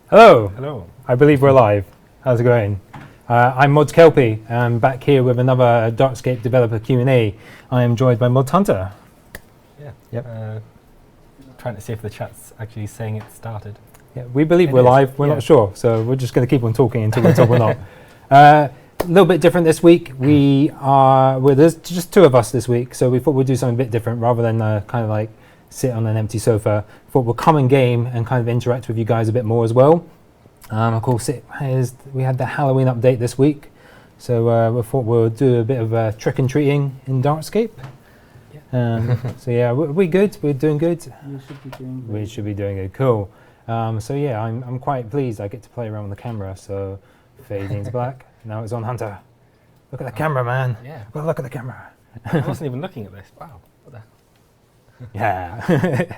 Hello. Hello. I believe we're live. How's it going? I'm Mod Kelpie. I'm back here with another DarkScape developer Q&A. I am joined by Mod Hunter. Yeah. Yep. Trying to see if the chat's actually saying it started. Yeah, we believe we're live. We're not sure, so we're just going to keep on talking until we're told we're not. A little bit different this week. There's just two of us this week, so we thought we'd do something a bit different rather than kind of like sit on an empty sofa. Thought we'll come in game and kind of interact with you guys a bit more as well. Of course, we had the Halloween update this week, so we thought we'll do a bit of trick and treating in DarkScape. Yeah. So yeah, we're good. We're doing good. You should be doing good. We should be doing good. Cool. So yeah, I'm quite pleased. I get to play around with the camera. So fading to black. Now it's on Hunter. Look at the camera, man. Yeah. Well, look at the camera. I wasn't even looking at this. Wow. What the? Yeah.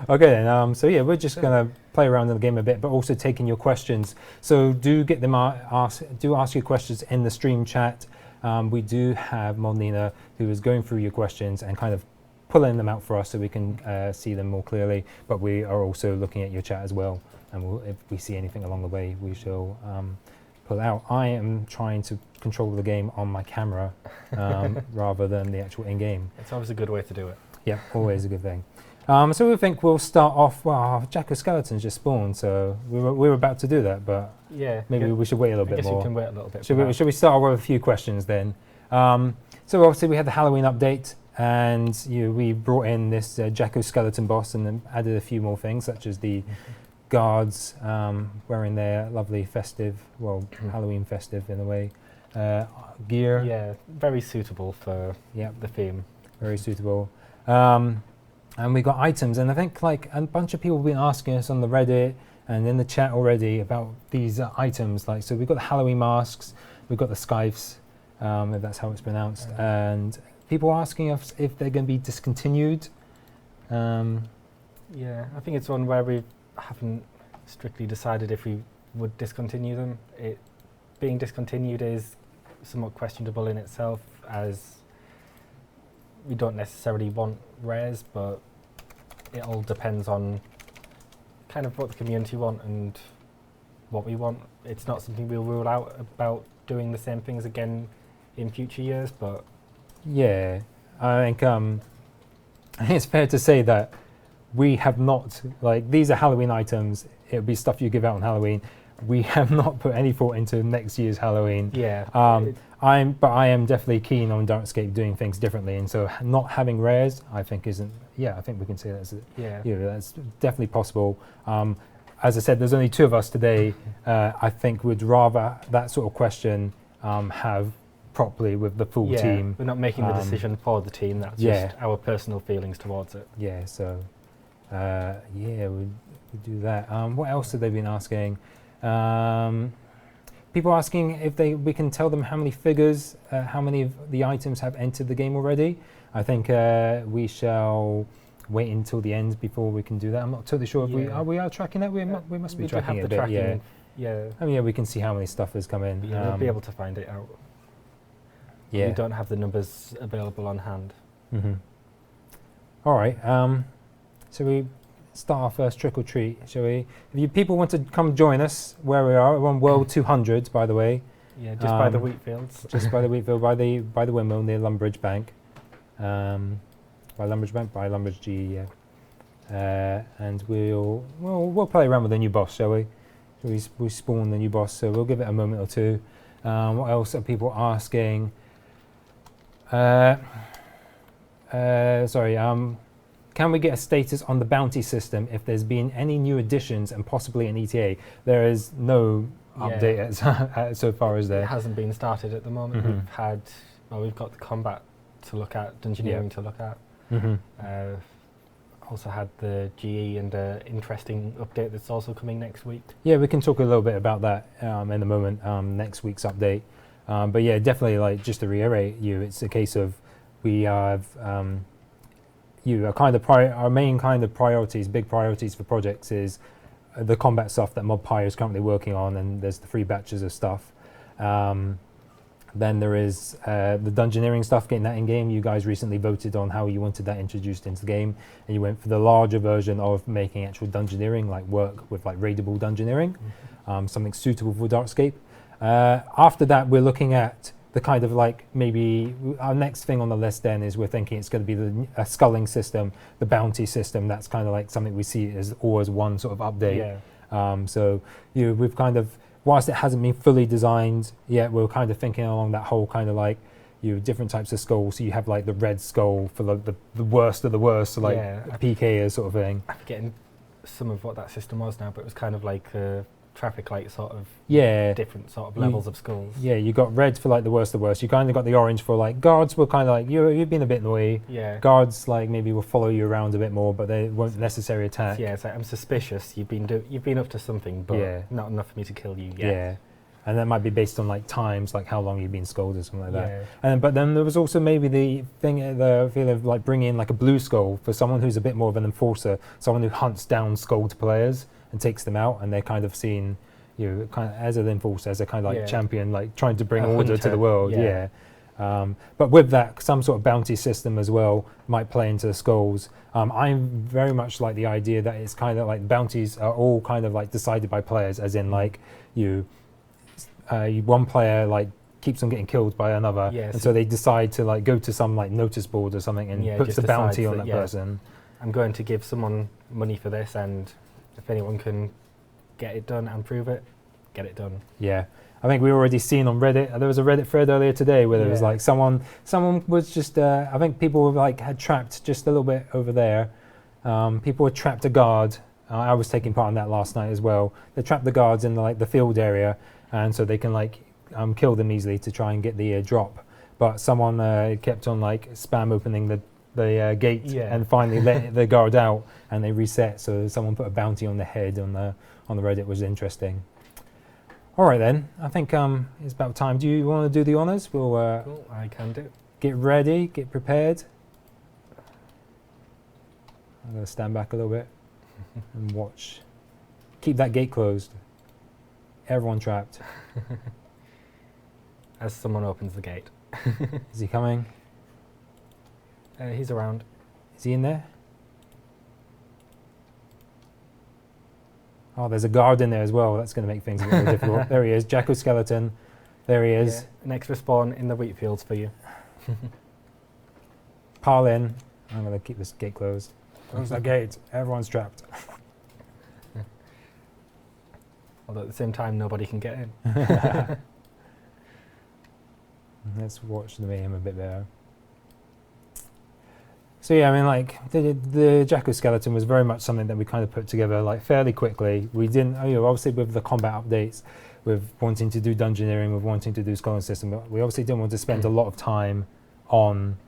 Okay then. So yeah, we're just gonna play around in the game a bit, but also taking your questions. So do get them ask your questions in the stream chat. We do have Molnina who is going through your questions and kind of pulling them out for us so we can see them more clearly. But we are also looking at your chat as well, and if we see anything along the way, we shall pull it out. I am trying to control the game on my camera rather than the actual in-game. It's always a good way to do it. Yeah, always a good thing. So we think we'll start off. Well, Jack of Skeletons just spawned, so we were about to do that, but yeah, maybe we should wait a little bit I guess more. we can wait a little bit. Should we start with a few questions then? So obviously we had the Halloween update, and we brought in this Jack of Skeleton boss, and then added a few more things, such as the guards wearing their lovely festive, Halloween festive in a way, gear. Yeah, very suitable for the theme. Very suitable. And we got items, and I think like a bunch of people have been asking us on the Reddit and in the chat already about these items. Like, so we've got the Halloween masks, we've got the scythes, if that's how it's pronounced, and people asking us if they're going to be discontinued. Yeah, I think it's one where we haven't strictly decided if we would discontinue them. Being discontinued is somewhat questionable in itself, as we don't necessarily want rares, but it all depends on kind of what the community want and what we want. It's not something we'll rule out about doing the same things again in future years, but yeah, I think it's fair to say that we have not, like, these are Halloween items. It would be stuff you give out on Halloween. We have not put any thought into next year's Halloween. Yeah. I am definitely keen on DarkScape doing things differently, and so not having rares, I think isn't. Yeah, I think we can say that's that's definitely possible. As I said, there's only two of us today. I think we'd rather that sort of question have properly with the full team. We're not making the decision for the team. That's just our personal feelings towards it. Yeah. So we do that. What else have they been asking? People asking if we can tell them how many figures, how many of the items have entered the game already. I think we shall wait until the end before we can do that. I'm not totally sure if we are tracking that. We must be tracking it a bit. Tracking, I mean, we can see how many stuff has come in. We'll be able to find it out. Yeah. We don't have the numbers available on hand. Mm-hmm. All right. So we start our first trick or treat, shall we? If you people want to come join us where we are, we're on World 200, by the way. Yeah, just by the wheat fields. Just by the wheat field, by the windmill near Lumbridge Bank. By Lumbridge G, yeah. And we'll play around with the new boss, shall we? We spawn the new boss, so we'll give it a moment or two. What else are people asking? Can we get a status on the bounty system if there's been any new additions and possibly an ETA? There is no update so far as there. It hasn't been started at the moment. Mm-hmm. We've got the combat to look at, dungeoneering to look at. Mm-hmm. Also had the GE and interesting update that's also coming next week. Yeah, we can talk a little bit about that in a moment, next week's update. But yeah, definitely, like, just to reiterate it's a case of we have our main kind of priorities, big priorities for projects is the combat stuff that ModPy is currently working on, and there's the 3 batches of stuff. Then there is the dungeoneering stuff, getting that in game. You guys recently voted on how you wanted that introduced into the game, and you went for the larger version of making actual dungeoneering, like work with like raidable dungeoneering, something suitable for DarkScape. After that, we're looking at the kind of like maybe our next thing on the list. Then is we're thinking it's going to be a sculling system, the bounty system. That's kind of like something we see as always one sort of update. So we've kind of, whilst it hasn't been fully designed yet, we're kind of thinking along that whole kind of like different types of skulls. So you have like the red skull for the worst of the worst, so like PKers sort of thing. I'm forgetting some of what that system was now, but it was kind of like a traffic light sort of different sort of levels of skulls. Yeah, you got red for like the worst of the worst. You kind of got the orange for like guards were kind of like you've been a bit naughty. Yeah. Guards like maybe will follow you around a bit more, but they won't necessarily attack. Yeah, it's like I'm suspicious. You've been up to something, but not enough for me to kill you yet. Yeah. And that might be based on like times, like how long you've been scolded, something like that. And but then there was also maybe the feeling of like bringing in like a blue skull for someone who's a bit more of an enforcer, someone who hunts down scold players and takes them out, and they're kind of seen kind of as an enforcer, as a kind of like champion, like trying to bring order to the world. But with that, some sort of bounty system as well might play into the skulls. I very much like the idea that it's kind of like bounties are all kind of like decided by players, as in like one player like keeps on getting killed by another, and so they decide to like go to some like notice board or something and puts the bounty on that person. I'm going to give someone money for this, and if anyone can get it done and prove it, get it done. Yeah. I think we already seen on Reddit, there was a Reddit thread earlier today where there was like someone was just, I think people were like had trapped just a little bit over there. People had trapped a guard. I was taking part in that last night as well. They trapped the guards in the field area, and so they can like kill them easily to try and get the drop. But someone kept on like spam opening the gate and finally let the guard out, and they reset. So someone put a bounty on the head on the Reddit. Was interesting. All right then, I think it's about time. Do you want to do the honors? We'll cool, I can do. Get ready, get prepared. I'm going to stand back a little bit and watch. Keep that gate closed. Everyone trapped. As someone opens the gate. Is he coming? He's around. Is he in there? Oh, there's a guard in there as well. That's going to make things a bit more difficult. There he is, Jacko Skeleton. There he is. Next respawn in the wheat fields for you. Pile in. I'm going to keep this gate closed. Close that gate. Everyone's trapped. Although at the same time, nobody can get in. Let's watch the mayhem a bit better. So yeah, I mean, like the Jacko Skeleton was very much something that we kind of put together like fairly quickly. We didn't, obviously with the combat updates, with wanting to do dungeoneering, with wanting to do sculling system, we obviously didn't want to spend a lot of time on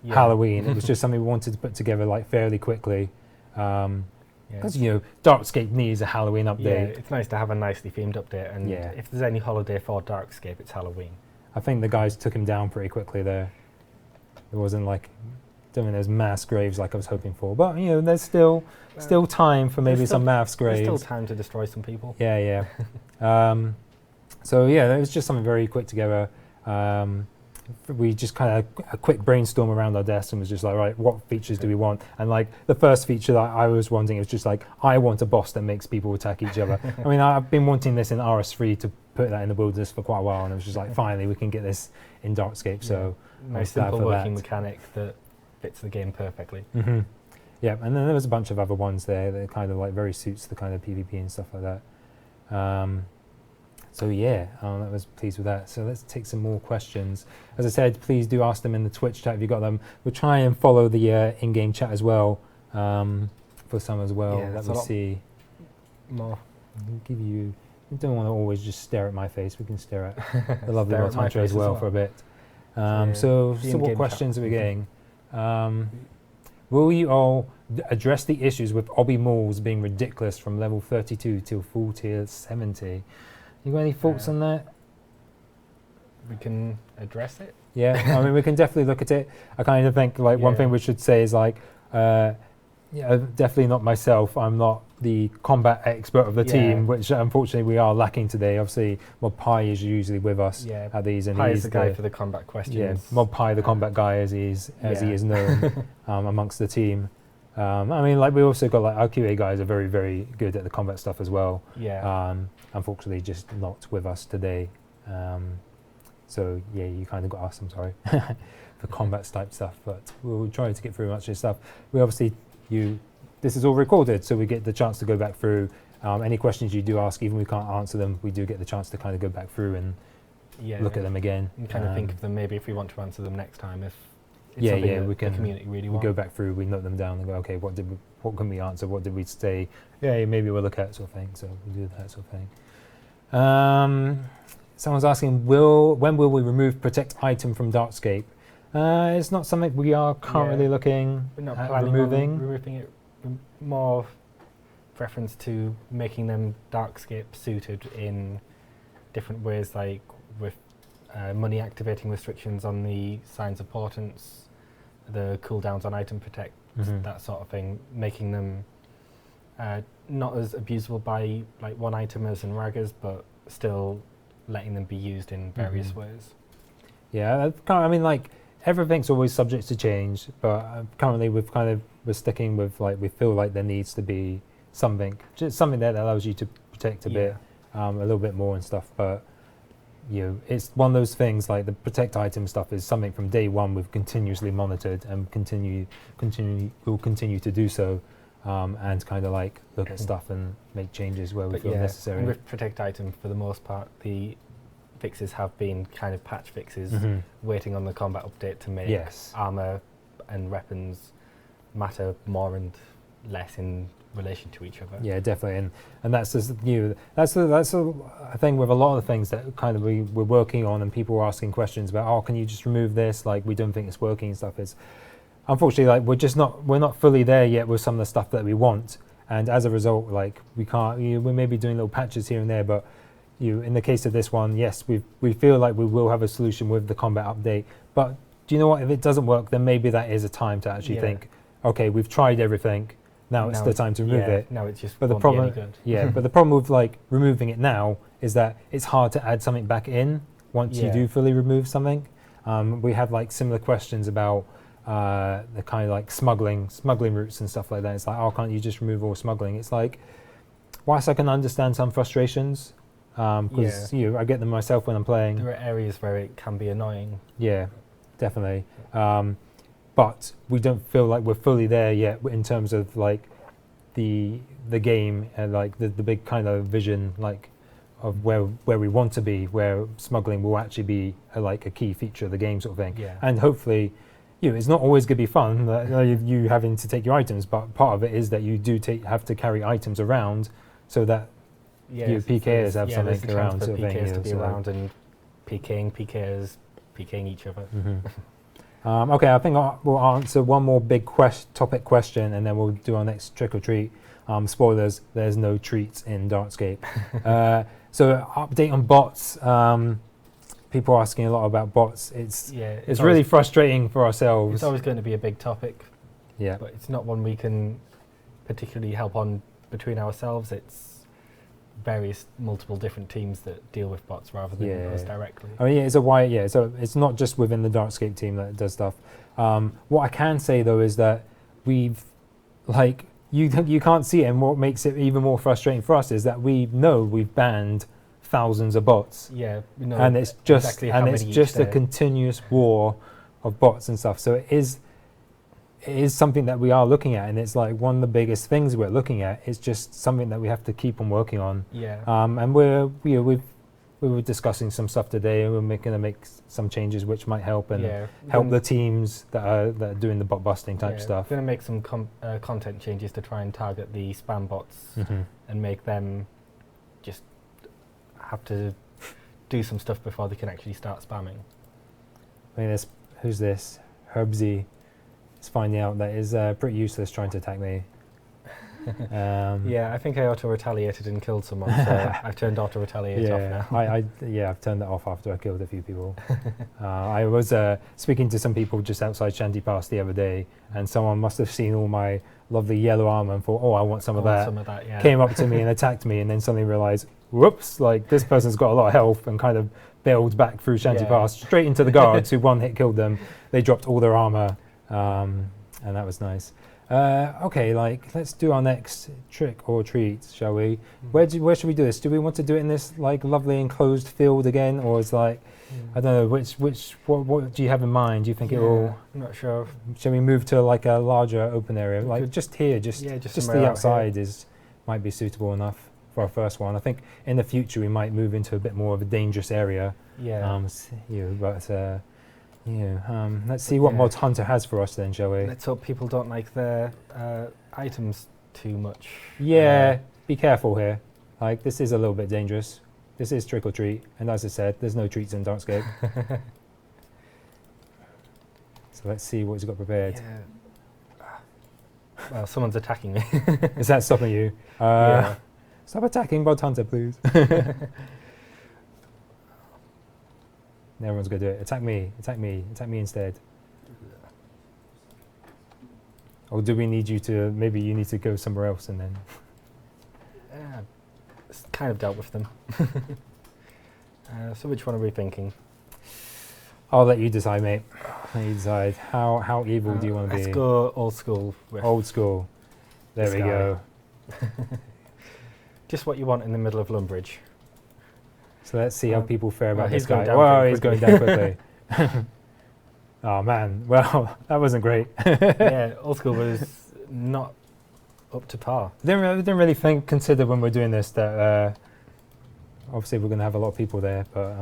Halloween. It was just something we wanted to put together like fairly quickly. Because DarkScape needs a Halloween update. Yeah, it's nice to have a nicely themed update, and if there's any holiday for DarkScape, it's Halloween. I think the guys took him down pretty quickly there. It wasn't like, don't think there's mass graves like I was hoping for, but there's still time for maybe some mass graves. There's still time to destroy some people. Yeah. So yeah, it was just something very quick together. We just kind of a quick brainstorm around our desk and was just like, right, what features do we want? And like the first feature that I was wanting, it was just like, I want a boss that makes people attack each other. I mean, I've been wanting this in RS3 to put that in the wilderness for quite a while, and it was just like, finally, we can get this in DarkScape. So nice simple working mechanic that fits the game perfectly. Mm-hmm. Yeah, and then there was a bunch of other ones there that kind of like very suits the kind of PvP and stuff like that. So yeah, I was pleased with that. So let's take some more questions. As I said, please do ask them in the Twitch chat if you've got them. We'll try and follow the in-game chat as well for some as well. Let me see. More. I'll give you. We don't want to always just stare at my face. We can stare at the lovely Montantra as well for a bit. So what questions are we getting? Will you all address the issues with obby malls being ridiculous from level 32 till full tier 70? You got any thoughts on that? We can address it. Yeah, I mean, we can definitely look at it. I kind of think like one thing we should say is like, definitely not myself. I'm not the combat expert of the Yeah. team, which unfortunately we are lacking today. Obviously, Mob Pie is usually with us Yeah. at these, and Pi he's is the guy for the combat questions. yeah, Mob Pie, the combat guy, as he is known amongst the team. I mean, like we also got like our QA guys are very, very good at the combat stuff as well. Yeah. Unfortunately, just not with us today. So yeah, you kind of got us. I'm sorry for combat type stuff, but we'll try to get through much of this stuff. We obviously this is all recorded, so we get the chance to go back through any questions you do ask. Even if we can't answer them, we do get the chance to kind of go back through and look at them again and kind of think of them maybe if we want to answer them next time. If it's yeah, something that we can. the community really we want. go back through, we note them down, and go, okay, what can we answer? What did we say? Yeah, maybe we'll look at sort of thing. So we do that sort of thing. Someone's asking, when will we remove protect item from DarkScape? It's not something we are currently looking We're not at planning removing. on removing it. More reference to making them DarkScape suited in different ways, like with money activating restrictions on the signs of portents, the cooldowns on item protect, that sort of thing, making them not as abusable by like one-itemers and raggers, but still letting them be used in various ways. Yeah, I mean, like everything's always subject to change, but currently we're sticking with like we feel like there needs to be something that allows you to protect a bit, a little bit more and stuff. But it's one of those things like the protect item stuff is something from day one we've continuously monitored and will continue to do so, and kind of like look at stuff and make changes where we feel necessary. And with protect item, for the most part, the fixes have been kind of patch fixes, waiting on the combat update to make armor and weapons matter more and less in relation to each other. Yeah, definitely, and that's just that's a thing with a lot of the things that kind of we're working on, and people are asking questions about. Oh, can you just remove this? Like we don't think it's working and stuff. Is unfortunately like we're not fully there yet with some of the stuff that we want, and as a result, like we can't. We may be doing little patches here and there, but in the case of this one, yes, we feel like we will have a solution with the combat update. But do you know what? If it doesn't work, then maybe that is a time to actually think, okay, we've tried everything. Now it's the time to remove it. Now it's just but the problem, but the problem with like removing it now is that it's hard to add something back in once you do fully remove something. We have like similar questions about the kind of like smuggling routes and stuff like that. It's like, oh, can't you just remove all smuggling? It's like, whilst I can understand some frustrations, because I get them myself when I'm playing. There are areas where it can be annoying. Yeah, definitely. But we don't feel like we're fully there yet in terms of like the game and like the big kind of vision like of where we want to be, where smuggling will actually be like a key feature of the game sort of thing. Yeah. And hopefully, it's not always going to be fun you having to take your items, but part of it is that you do have to carry items around so that PKers have something around sort of thing. PKers to be around and PKers PKing each other. Okay, I think we'll answer one more big topic question, and then we'll do our next trick or treat. Spoilers: there's no treats in DarkScape. So update on bots. People are asking a lot about bots. It's really frustrating for ourselves. It's always going to be a big topic. Yeah, but it's not one we can particularly help on between ourselves. It's multiple different teams that deal with bots rather than us directly. I mean, so it's not just within the DarkScape team that does stuff. What I can say though is that we've like you can't see it, and what makes it even more frustrating for us is that we know we've banned thousands of bots. Yeah, we know and it's just exactly a continuous war of bots and stuff. So it is something that we are looking at, and it's like one of the biggest things we're looking at. It's just something that we have to keep on working on. Yeah. And we were discussing some stuff today, and we're going to make some changes which might help and help the teams that are doing the bot busting type stuff. We're going to make some content changes to try and target the spam bots and make them just have to do some stuff before they can actually start spamming. I mean, who's this? Herbsy is finding out that is pretty useless trying to attack me. Yeah, I think I auto-retaliated and killed someone, so I've turned auto-retaliate off now. I've turned that off after I killed a few people. I was speaking to some people just outside Shanty Pass the other day, and someone must have seen all my lovely yellow armor and thought, oh, I want some of that. Yeah. Came up to me and attacked me, and then suddenly realized, whoops, like this person's got a lot of health, and kind of bailed back through Shanty Pass straight into the guards who one hit killed them. They dropped all their armor, and that was nice. Okay, like let's do our next trick or treat, shall we? Where should we do this? Do we want to do it in this like lovely enclosed field again, or is like I don't know what do you have in mind? Do you think it will? I'm not sure. Shall we move to like a larger open area, like just here, just the outside might be suitable enough for our first one. I think in the future we might move into a bit more of a dangerous area. Yeah. Let's see what mods Hunter has for us then, shall we? Let's hope people don't like their items too much. Yeah, be careful here. Like, this is a little bit dangerous. This is trick or treat, and as I said, there's no treats in DarkScape. So let's see what he's got prepared. Yeah. Well, someone's attacking me. Is that stopping you? Yeah. Stop attacking Mod Hunter, please. Everyone's going to do it. Attack me, attack me, attack me instead. Or do we need you to, maybe you need to go somewhere else and then... It's kind of dealt with them. So which one are we thinking? I'll let you decide, mate. Let you decide. How evil do you want to be? Let's go old school. Old school. There we go. Just what you want in the middle of Lumbridge. So let's see how people fare about this guy. Whoa, he's going down quickly. Oh man, well, that wasn't great. Yeah, old school was not up to par. Didn't really consider when we're doing this that obviously we're going to have a lot of people there. But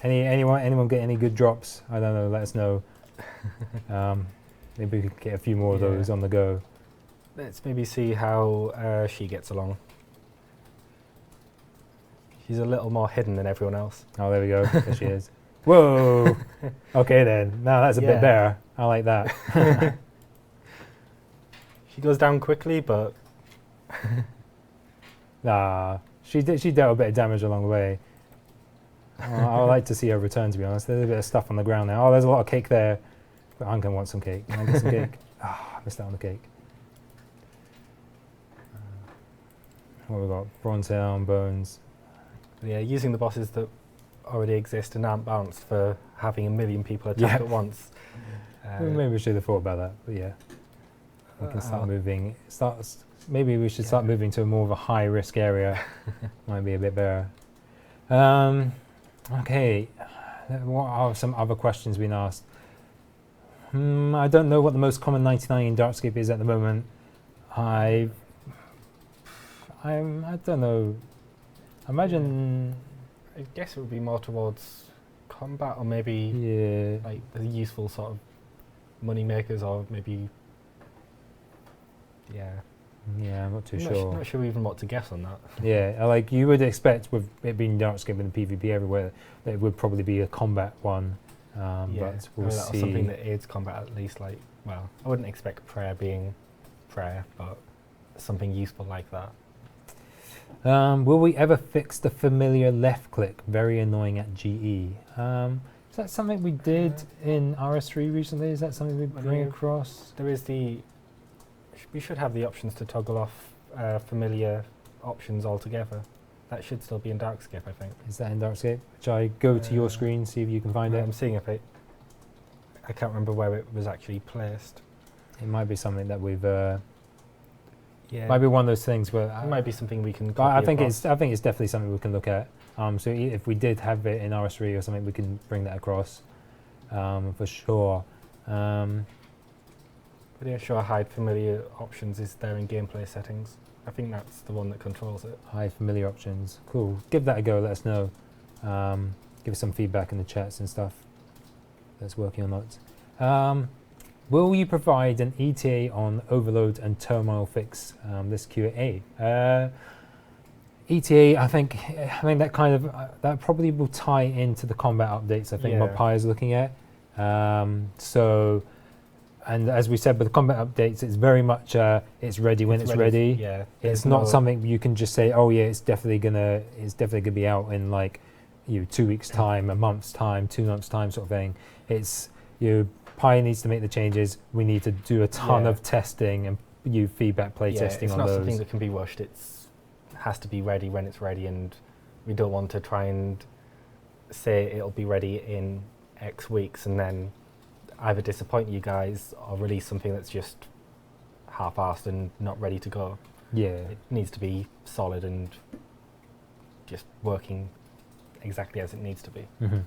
anyone get any good drops? I don't know. Let us know. Maybe we could get a few more of those on the go. Let's maybe see how she gets along. She's a little more hidden than everyone else. Oh, there we go. There she is. Whoa! Okay then. Now that's a bit better. I like that. She goes down quickly, but... Nah, she dealt a bit of damage along the way. I would like to see her return, to be honest. There's a bit of stuff on the ground now. Oh, there's a lot of cake there. But I'm going to want some cake. Can I get some cake? I missed out on the cake. What have we got? Bronze helm, bones. Yeah, using the bosses that already exist and aren't balanced for having a million people attack at once. Maybe we should have thought about that, but yeah. We can start moving. Maybe we should start moving to more of a high-risk area. Might be a bit better. Okay, what are some other questions being asked? I don't know what the most common 99 in DarkScape is at the moment. I don't know. Imagine. I guess it would be more towards combat, or maybe like the useful sort of money makers, or maybe. Yeah, I'm not too sure. Not sure even what to guess on that. Yeah, like you would expect with it being DarkScape and PvP everywhere, that it would probably be a combat one. But we'll see. Something that aids combat at least. Like, well, I wouldn't expect prayer being prayer, but something useful like that. Will we ever fix the familiar left click? Very annoying at GE. Is that something we did in RS3 recently? Is that something we bring across? There is we should have the options to toggle off familiar options altogether. That should still be in DarkScape, I think. Is that in DarkScape? Shall I go to your screen, see if you can find it? I'm seeing if I can't remember where it was actually placed. It might be something that we've... might be one of those things where... it might be something we can I think it's definitely something we can look at. So if we did have it in RS3 or something, we can bring that across for sure. But yeah, sure, hide familiar options is there in gameplay settings. I think that's the one that controls it. Hide familiar options. Cool. Give that a go. Let us know. Give us some feedback in the chats and stuff. That's working or not. Will you provide an ETA on overload and turmoil fix this QA? ETA, I think that kind of that probably will tie into the combat updates. I think Mod Pie is looking at. So and as we said with the combat updates, it's very much it's ready when it's ready. Yeah, It's not something you can just say, oh yeah, it's definitely gonna be out in like 2 weeks time, a month's time, 2 months time, sort of thing. It's Pi needs to make the changes. We need to do a ton of testing and feedback play testing on those. It's not something that can be rushed. It has to be ready when it's ready, and we don't want to try and say it'll be ready in X weeks and then either disappoint you guys or release something that's just half-assed and not ready to go. Yeah. It needs to be solid and just working exactly as it needs to be. Mm-hmm.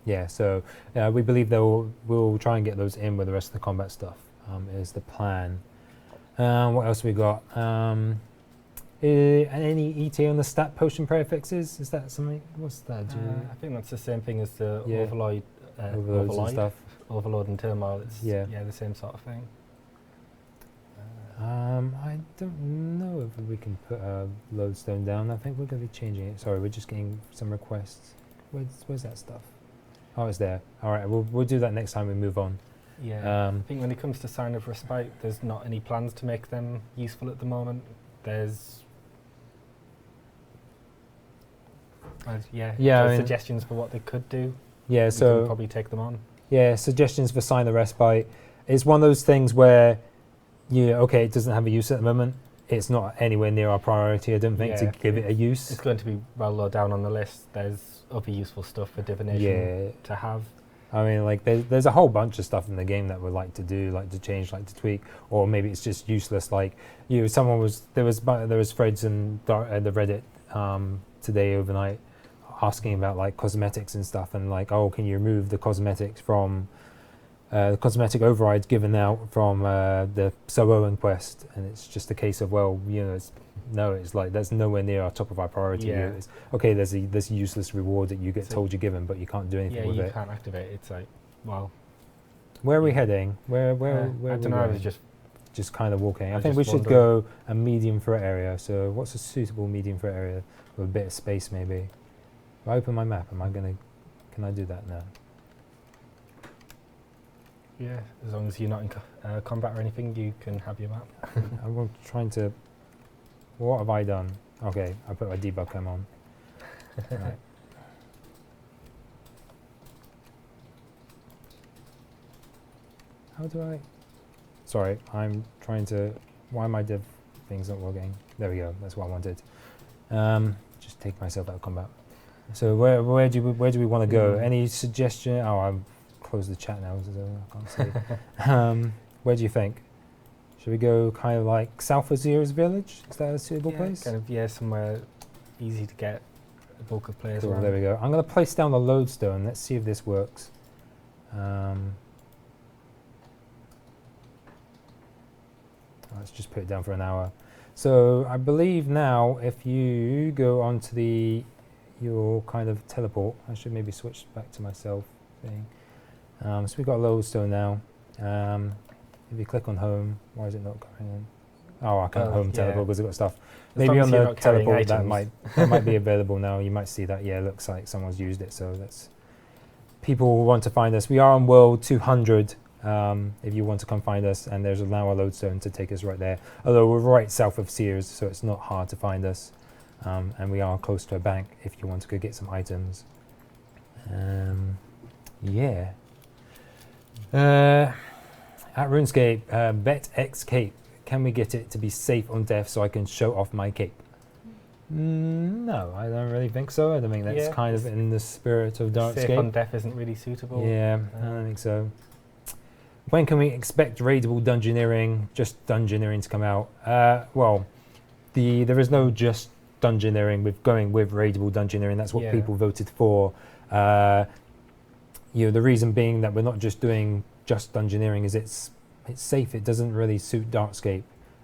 Yeah, so we believe we'll try and get those in with the rest of the combat stuff, is the plan. What else we got? Any ETA on the stat potion prefixes? Is that something? What's that? I think that's the same thing as the Overloads and stuff. Overload and turmoil. It's the same sort of thing. I don't know if we can put a lodestone down. I think we're going to be changing it. Sorry, we're just getting some requests. Where's that stuff? Oh, it's there. All right, we'll do that next time we move on. Yeah, I think when it comes to Sign of Respite, there's not any plans to make them useful at the moment. There's suggestions for what they could do. Yeah, we so can probably take them on. Yeah, suggestions for Sign of Respite. It's one of those things where, it doesn't have a use at the moment. It's not anywhere near our priority, I don't think, to give it a use. It's going to be well low down on the list. There's other useful stuff for divination to have. I mean, like, there's a whole bunch of stuff in the game that we'd like to do, like to change, like to tweak, or maybe it's just useless. Like, there was threads in the Reddit today overnight asking about like cosmetics and stuff, and like, oh, can you remove the cosmetics from the cosmetic overrides given out from the Sir Owen quest? And it's just a case of, well, it's like that's nowhere near our top of our priority. Yeah. It's, okay, there's this useless reward that you get told you're given, but you can't do anything with it. Yeah, you can't activate it. It's like, well, where are we heading? Where I don't know. I was just kind of walking. I think we should go a medium threat area. So what's a suitable medium threat area with a bit of space, maybe? If I open my map, can I do that now? Yeah, as long as you're not in combat or anything, you can have your map. I'm trying to. What have I done? Okay, I put my debug cam on. Right. How do I? Sorry, I'm trying to. Why my div things not working? There we go. That's what I wanted. Just take myself out of combat. So where do we want to go? Any suggestion? Oh, I'm closed the chat now, so I can't see. Where do you think? Should we go kind of like south of Zero's village? Is that a suitable place? Kind of, somewhere easy to get a bulk of players cool, around. There we go. I'm going to place down the lodestone. Let's see if this works. Let's just put it down for an hour. So I believe now if you go onto your kind of teleport, I should maybe switch back to myself thing. So we've got a lodestone now. If you click on home, why is it not going in? Oh, I can't home teleport because I've got stuff. Maybe on the teleport that might be available now. You might see that. Yeah, it looks like someone's used it. So that's people want to find us. We are on World 200. If you want to come find us, and there's now a lodestone to take us right there. Although we're right south of Sears, so it's not hard to find us. And we are close to a bank if you want to go get some items. At RuneScape, bet X cape. Can we get it to be safe on death so I can show off my cape? No, I don't really think so. I don't think that's kind of in the spirit of DarkScape. Safe on death isn't really suitable. Yeah, I don't think so. When can we expect raidable dungeoneering, just dungeoneering to come out? Well, there is no just dungeoneering. We're going with raidable dungeoneering. That's what people voted for. The reason being that we're not just doing just dungeoneering is it's safe. It doesn't really suit DarkScape.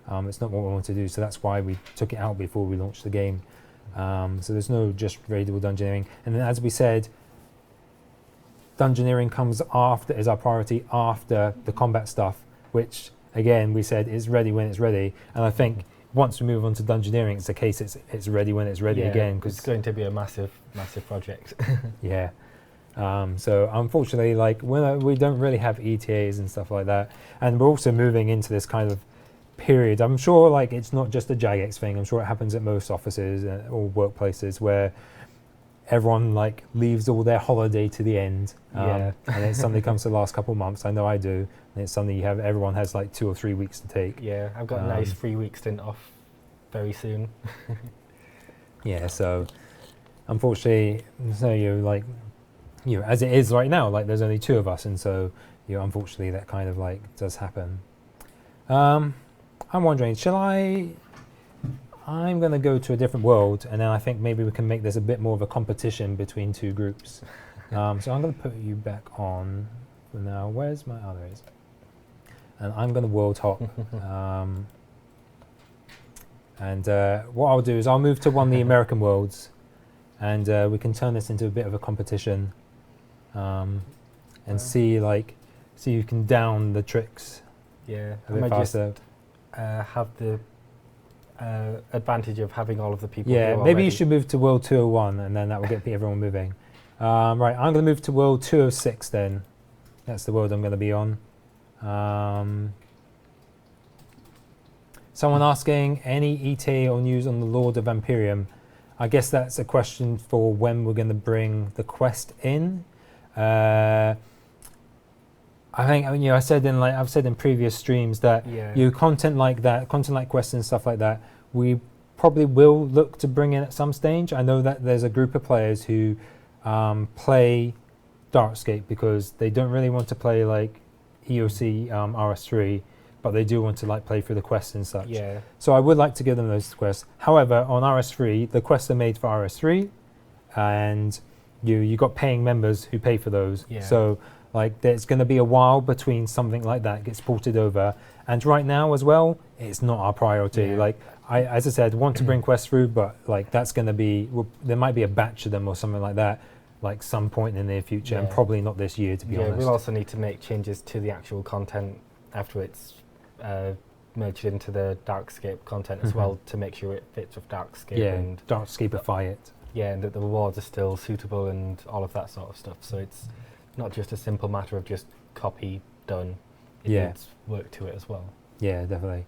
It's not what we want to do. So that's why we took it out before we launched the game. So there's no just raidable dungeoneering. And then, as we said, dungeoneering comes after, is our priority after the combat stuff, which again we said is ready when it's ready. And I think once we move on to dungeoneering, it's the case it's ready when it's ready again. Because it's going to be a massive project. Yeah. So unfortunately, like we don't really have ETAs and stuff like that, and we're also moving into this kind of period. I'm sure like it's not just a Jagex thing. I'm sure it happens at most offices or workplaces where everyone like leaves all their holiday to the end, and it suddenly comes to the last couple of months. I know I do, and it's something everyone has like 2 or 3 weeks to take. Yeah, I've got a nice 3-week stint off very soon. Yeah, so unfortunately, so as it is right now, like there's only 2 of us, and so unfortunately that kind of like does happen. I'm wondering, I'm going to go to a different world, and then I think maybe we can make this a bit more of a competition between 2 groups. So I'm going to put you back on for now. Where's my others? And I'm going to world hop. And what I'll do is I'll move to one of the American worlds, and we can turn this into a bit of a competition, and see if you can down the tricks. Yeah, a bit faster. Have the advantage of having all of the people. Yeah, maybe you should move to World 201, and then that will get everyone moving. Right, I'm going to move to World 206 then. That's the world I'm going to be on. Someone asking, any ETA or news on the Lord of Vampirium? I guess that's a question for when we're going to bring the quest in. I think I've said in previous streams that content like that, content like quests and stuff like that, we probably will look to bring in at some stage. I know that there's a group of players who play DarkScape because they don't really want to play like EOC RS3, but they do want to like play through the quests and such. Yeah. So I would like to give them those quests. However, on RS3, the quests are made for RS3, and you got paying members who pay for those. Yeah. So like there's going to be a while between something like that gets ported over, and right now as well, it's not our priority. Yeah. Like as I said, want to bring quests through, but like that's going to be there might be a batch of them or something like that, like some point in the near future, and probably not this year to be honest. We'll also need to make changes to the actual content after it's merged into the DarkScape content as well to make sure it fits with DarkScape. Yeah, and DarkScapeify it. Yeah, and that the rewards are still suitable and all of that sort of stuff. So it's not just a simple matter of just copy, done. It needs work to it as well. Yeah, definitely.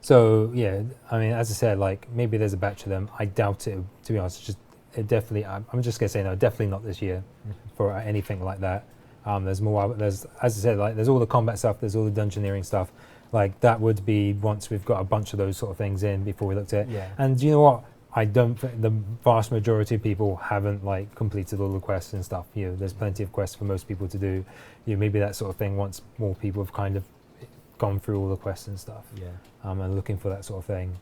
So yeah, I mean, as I said, like maybe there's a batch of them. I doubt it. To be honest, I'm just gonna say no, definitely not this year for anything like that. There's more. As I said, like there's all the combat stuff. There's all the dungeoneering stuff. Like that would be once we've got a bunch of those sort of things in before we looked at it. Yeah. And you know what? I don't think the vast majority of people haven't like completed all the quests and stuff. There's plenty of quests for most people to do. Maybe that sort of thing once more people have kind of gone through all the quests and stuff. Yeah. And looking for that sort of thing.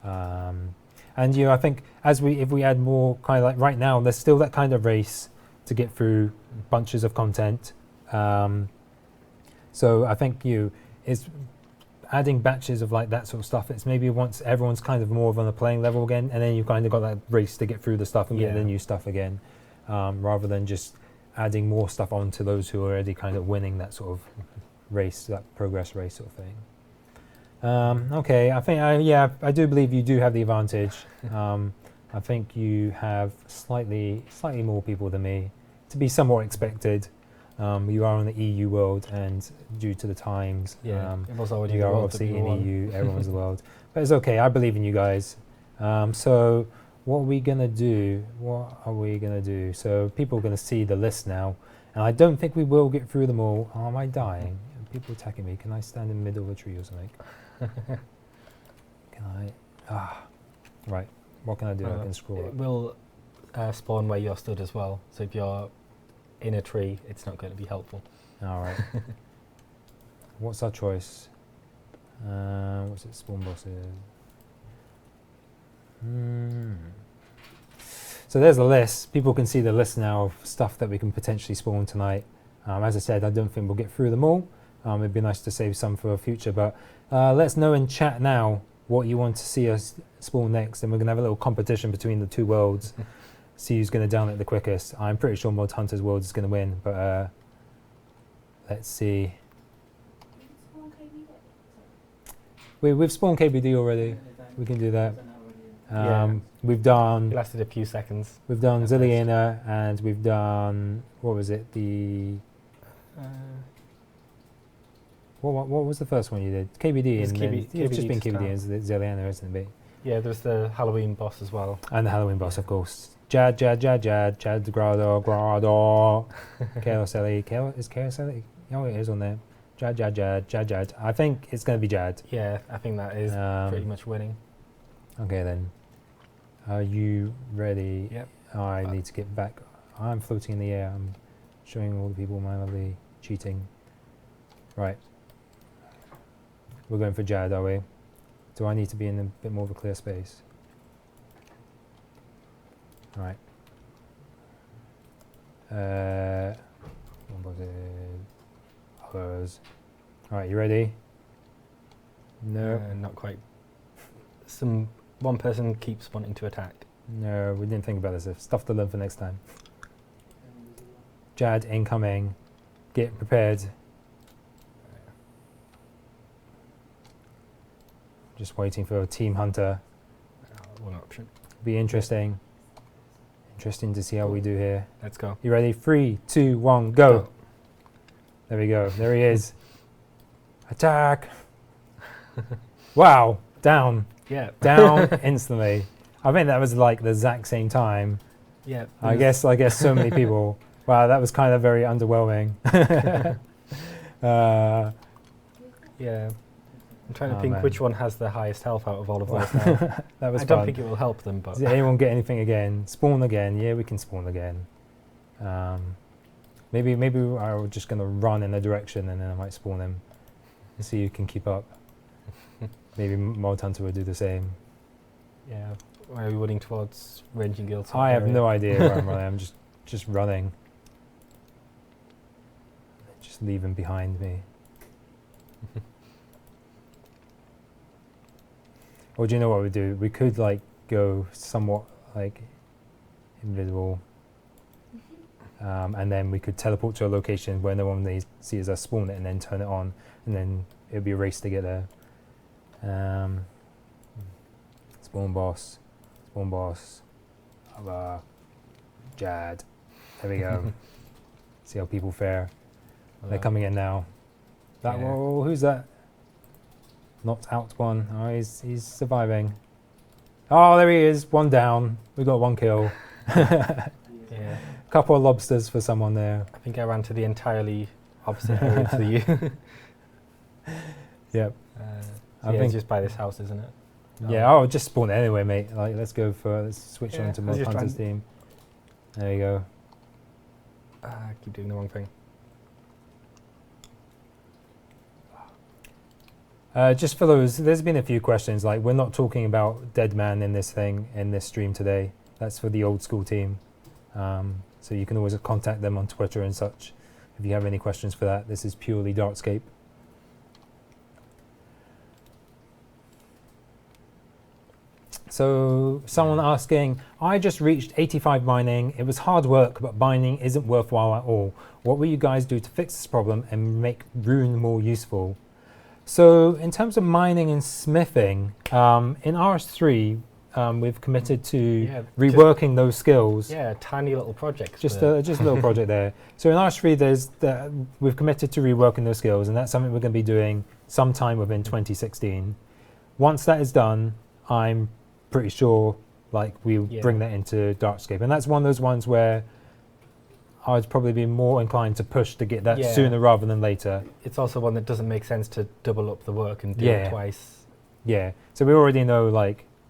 And I think if we add more kind of like right now, there's still that kind of race to get through bunches of content. So I think it's adding batches of like that sort of stuff. It's maybe once everyone's kind of more on a playing level again, and then you've kind of got that race to get through the stuff and get the new stuff again, rather than just adding more stuff onto those who are already kind of winning that sort of race, that progress race sort of thing. Okay, I think I do believe you do have the advantage. I think you have slightly more people than me, to be somewhat expected. You are on the EU world, and due to the times, it was already you are obviously in EU. Everyone's the world, but it's okay. I believe in you guys. So what are we gonna do? So people are gonna see the list now, and I don't think we will get through them all. Oh, am I dying? People attacking me. Can I stand in the middle of a tree or something? Can I? Right. What can I do? I can scroll It up. will spawn where you're stood as well. So if you're in a tree, it's not going to be helpful. All right. What's our choice? What's it? Spawn bosses. So there's the list. People can see the list now of stuff that we can potentially spawn tonight. As I said, I don't think we'll get through them all. It'd be nice to save some for the future, but let's know in chat now what you want to see us spawn next, and we're going to have a little competition between the 2 worlds. See who's going to down it the quickest. I'm pretty sure Mod Hunter's world is going to win, but let's see. We've spawned KBD already. We can do that. We've It done lasted a few seconds. Zillianer, and we've done, what was it? What was the first one you did? KBD, It's and KBD then it's just been to KBD start. and Zillianer, isn't it? Yeah, there's the Halloween boss as well. And the Halloween boss, of course. Jad, Grado. Chaos is Chaos Ellie? Oh, it is on there. Jad. I think it's going to be Jad. Yeah, I think that is pretty much winning. Okay, then. Are you ready? Yep. I need to get back. I'm floating in the air. I'm showing all the people my lovely cheating. Right. We're going for Jad, are we? Do I need to be in a bit more of a clear space? Right. What was it? Others. Alright, you ready? No. Not quite. One person keeps wanting to attack. No, we didn't think about this. Stuff to learn for next time. Jad incoming. Get prepared. Just waiting for a Team Hunter. One option. Be interesting. Interesting to see how we do here. Let's go. You ready? 3, 2, 1, go. There we go. There he is. Attack. Wow. Down. Yeah. Down instantly. I think that was like the exact same time. Yeah. I guess so many people. Wow, that was kind of very underwhelming. Yeah. I'm trying to Oh, think man. which one has the highest health out of all of those now. That was I fun. don't think it will help them, but Does anyone get anything again? Spawn again? Yeah, we can spawn again. Maybe I'm just gonna run in a direction and then I might spawn him. See who can keep up. Maybe Mold Hunter will do the same. yeah. Where are we running towards Ranging Guild? I have no idea where I'm running. I'm just running. Just leave him behind me. Or do you know what we do? We could like go somewhat like invisible, and then we could teleport to a location where no one sees us, spawn it, and then turn it on, and then it would be a race to get there. Spawn boss. Jad. There we go. See how people fare. They're coming in now. Yeah. Whoa, who's that? Knocked out one. Oh, he's surviving. Oh, there he is. One down. We got one kill. Yeah. Couple of lobsters for someone there. I think I ran to the entirely opposite area to you. Yep. I think it's just by this house, isn't it? Yeah. Oh, just spawn it anyway, mate. Like, let's switch Yeah, on to I was Mod just Hunter's trying- team. There you go. I keep doing the wrong thing. Just for those, there's been a few questions. Like, we're not talking about Dead Man in this stream today. That's for the old school team. So you can always contact them on Twitter and such if you have any questions for that. This is purely DarkScape. So someone asking, I just reached 85 mining. It was hard work, but mining isn't worthwhile at all. What will you guys do to fix this problem and make Rune more useful? So in terms of mining and smithing, in RS3, we've committed to reworking those skills. Yeah, tiny little projects. Just a little project there. So in RS3, we've committed to reworking those skills, and that's something we're going to be doing sometime within 2016. Once that is done, I'm pretty sure we'll bring that into DarkScape, and that's one of those ones where I'd probably be more inclined to push to get that sooner rather than later. It's also one that doesn't make sense to double up the work and do it twice. Yeah, so we already know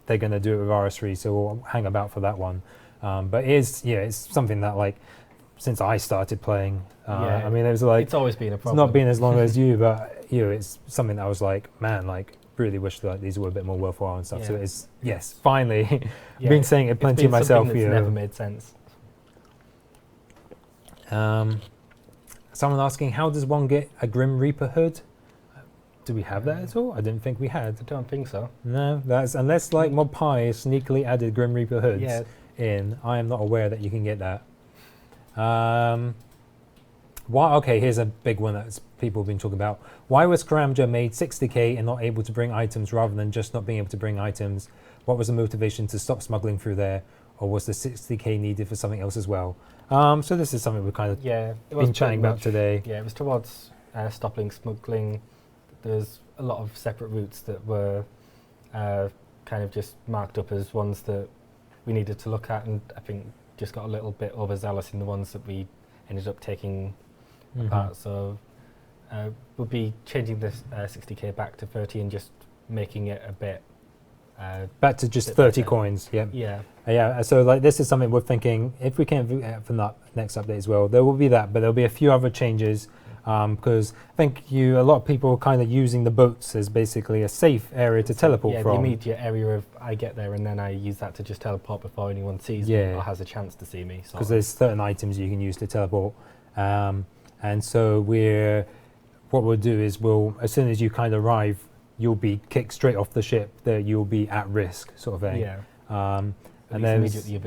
they're going to do it with RS3, so we'll hang about for that one. But it's something that since I started playing, I mean, it was it's always been a problem. It's not been as long as you, but it's something that I was really wish that these were a bit more worthwhile and stuff. Yeah. So it's finally. I've been saying it plenty myself. It's never made sense. Someone asking, how does one get a Grim Reaper hood? Do we have that at all? I didn't think we had. I don't think so. No, that's unless Mod Pi sneakily added Grim Reaper hoods in. I am not aware that you can get that. Okay, here's a big one that people have been talking about. Why was Karamja made 60k and not able to bring items rather than just not being able to bring items What was the motivation to stop smuggling through there, or was the 60k needed for something else as well? So this is something we've kind of been chatting about today. Yeah, it was towards stopping smuggling. There's a lot of separate routes that were kind of just marked up as ones that we needed to look at, and I think just got a little bit overzealous in the ones that we ended up taking apart. So we'll be changing this 60k back to 30 and just making it a bit back to just 30 coins. Yeah. So like this is something we're thinking if we can for the next update as well. There will be that, but there'll be a few other changes. Because I think a lot of people are kind of using the boats as basically a safe area to teleport from. Yeah, the immediate area of I get there and then I use that to just teleport before anyone sees me or has a chance to see me. Because there's certain items you can use to teleport. And so what we'll do is as soon as you kind of arrive, you'll be kicked straight off the ship, that you'll be at risk sort of thing. Yeah. And then immediately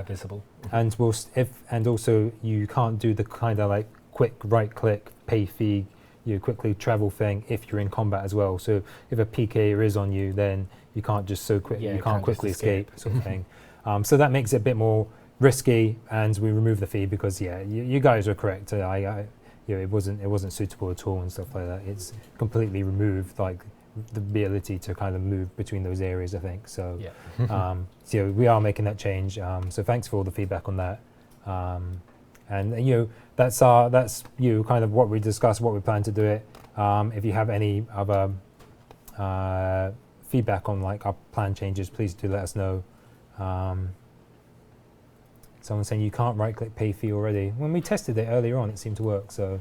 visible. And also you can't do the kind of like quick right click pay fee quickly travel thing if you're in combat as well. So if a PK is on you, then you can't just you can't quickly escape sort of thing. So that makes it a bit more risky, and we remove the fee because you guys are correct. It wasn't suitable at all and stuff like that. It's completely removed like the ability to kind of move between those areas, I think. So so we are making that change. So thanks for all the feedback on that. And that's kind of what we discussed, what we plan to do it. If you have any other feedback on like our plan changes, please do let us know. Someone's saying you can't right-click pay fee already. When we tested it earlier on, it seemed to work. So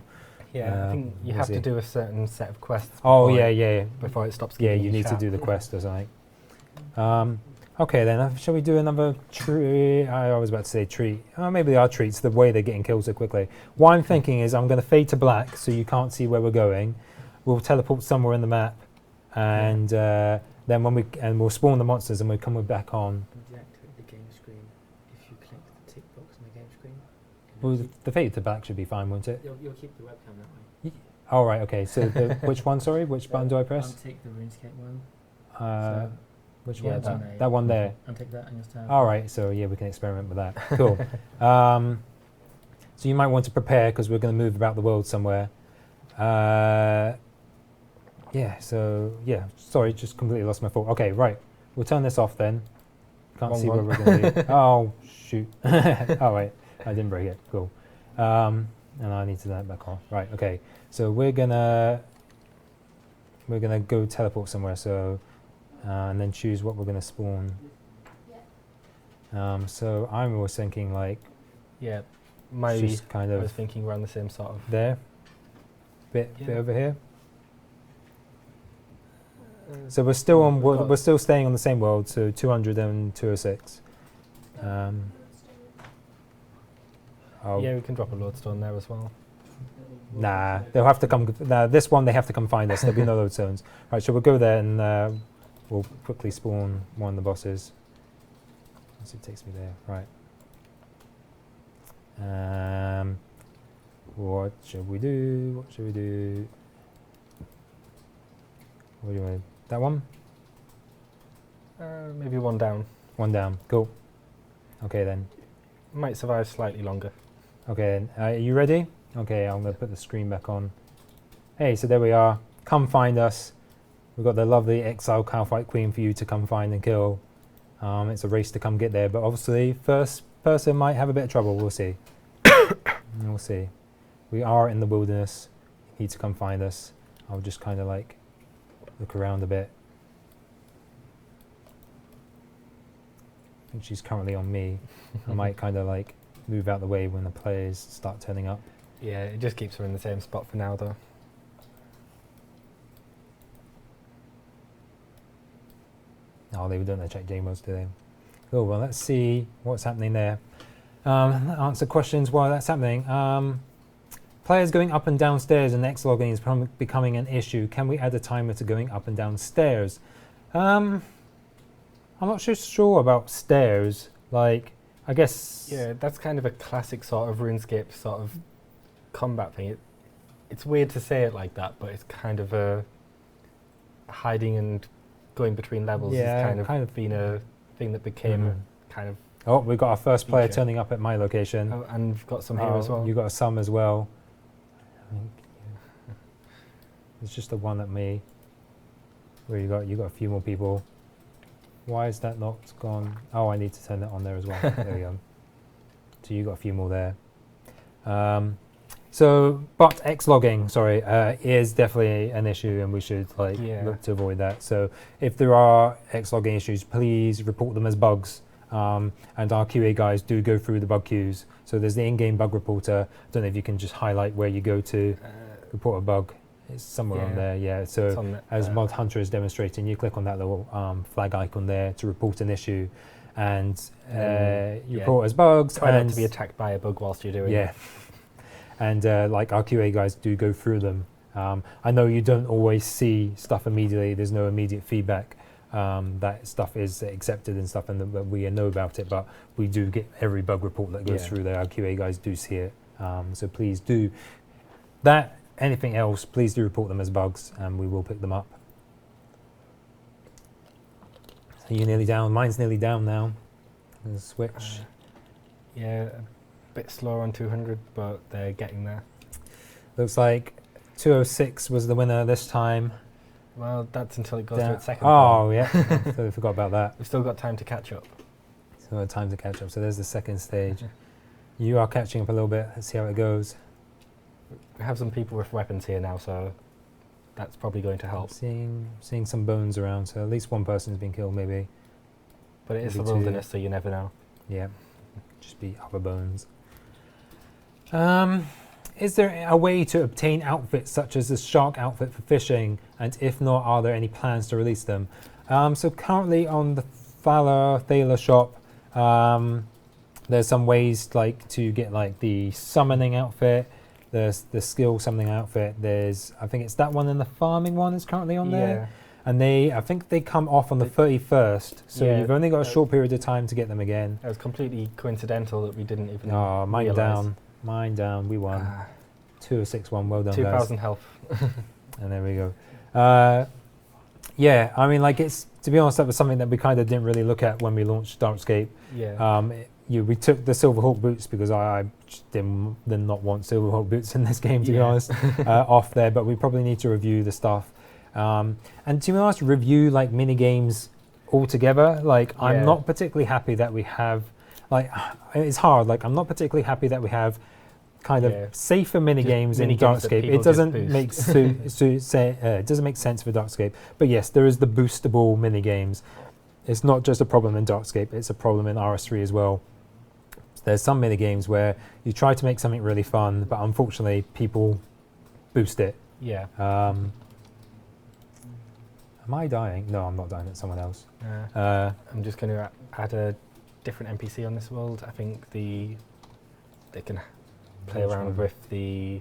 I think you have to do a certain set of quests. Before it stops. You need to do the quest or something. Okay then, shall we do another treat? I was about to say treat. Maybe they are treats, the way they're getting killed so quickly. What I'm thinking is I'm going to fade to black so you can't see where we're going. We'll teleport somewhere in the map, and then we'll spawn the monsters and we'll come back on. Deactivate the game screen if you click the tick box on the game screen. Well, the fade to black should be fine, won't it? You'll keep the webcam that way. Oh right, okay. So which one? Sorry, which button do I press? Untick the RuneScape one. Which one? That one there. Untick that and you'll start. All right, so we can experiment with that. Cool. So you might want to prepare because we're going to move about the world somewhere. Sorry, just completely lost my thought. Okay, right. We'll turn this off then. Can't see where we're going to be. Oh, shoot. All right, I didn't break it. Cool. And I need to turn that back on. Right, okay. So we're gonna go teleport somewhere. So. And then choose what we're going to spawn. So I was thinking like... I was thinking around the same sort of... There? Bit over here? So we're still on. We're still staying on the same world, so 200 and 206. Yeah, we can drop a lodestone there as well. Nah, they'll have to come. This one they have to come find us. There'll be no lodestones. Right, so we'll go there and we'll quickly spawn one of the bosses. Once it takes me there, right. What should we do? What should we do? What do you want? That one? Maybe one down. One down. Cool. Okay then. Might survive slightly longer. Okay, are you ready? Okay, I'm going to put the screen back on. Hey, so there we are. Come find us. We've got the lovely exile Cowfight Queen for you to come find and kill. It's a race to come get there, but obviously first person might have a bit of trouble. We'll see. We'll see. We are in the wilderness. You need to come find us. I'll just kind of like look around a bit. I think she's currently on me. I might kind of like move out the way when the players start turning up. Yeah, it just keeps her in the same spot for now though. Oh, they don't check game modes, do they? Cool, well let's see what's happening there. Answer questions while that's happening. Players going up and down stairs and X logging is becoming an issue. Can we add a timer to going up and down stairs? I'm not so sure about stairs. Like, I guess... Yeah, that's kind of a classic sort of RuneScape sort of combat thing. It's weird to say it like that, but it's kind of a hiding and going between levels Yeah, has kind of been a thing that became kind of. Oh, we've got our first player Feature. turning up at my location. Oh, and we've got some here as well. You got some as well. I think, yeah. It's just the one at me. Where you got a few more people. Why is that not gone? Oh, I need to turn that on there as well. There we go. So you got a few more there. But X logging, sorry, is definitely an issue, and we should look to avoid that. So if there are X logging issues, please report them as bugs. And our QA guys do go through the bug queues. So there's the in-game bug reporter. I don't know if you can just highlight where you go to report a bug. It's somewhere on there, yeah. So as Mod Hunter is demonstrating, you click on that little flag icon there to report an issue, and you report as bugs. Try not to be attacked by a bug whilst you're doing it. Yeah. And our QA guys do go through them. I know you don't always see stuff immediately. There's no immediate feedback that stuff is accepted and stuff, and that we know about it. But we do get every bug report that goes through there. Our QA guys do see it. So please do that. Anything else, please do report them as bugs, and we will pick them up. So you're nearly down. Mine's nearly down now. There's a switch. Yeah. Bit slower on 200, but they're getting there. Looks like 206 was the winner this time. Well, that's until it goes to its second. Oh, yeah. Totally forgot about that. We've still got time to catch up. So time to catch up. So there's the second stage. You are catching up a little bit. Let's see how it goes. We have some people with weapons here now, so that's probably going to help. Seeing some bones around, so at least one person's been killed, maybe. But it is the Maybe wilderness, so you never know. Yeah, just be other bones. Is there a way to obtain outfits such as the shark outfit for fishing? And if not, are there any plans to release them? So currently on the Thaler shop, there's some ways to get the summoning outfit. There's the skill summoning outfit. I think it's that one and the farming one is currently on there. And I think they come off on the 31st. So you've only got a short period of time to get them again. It was completely coincidental that we didn't even mine realize. Mine down. We won. 206-1. Well done, 2,000 guys. health. And there we go. Yeah, I mean, it's, to be honest, that was something that we kind of didn't really look at when we launched DarkScape. Yeah. We took the Silverhawk boots because I just did not want Silverhawk boots in this game, to be honest, off there. But we probably need to review the stuff. And to be honest, review mini games altogether. I'm not particularly happy that we have. It's hard. I'm not particularly happy that we have kind of safer mini games in DarkScape. It doesn't make it doesn't make sense for DarkScape. But yes, there is the boostable mini games. It's not just a problem in DarkScape. It's a problem in RS3 as well. There's some mini games where you try to make something really fun, but unfortunately people boost it. Yeah. Am I dying? No, I'm not dying. It's someone else. I'm just going to add a different NPC on this world. I think they can play around with the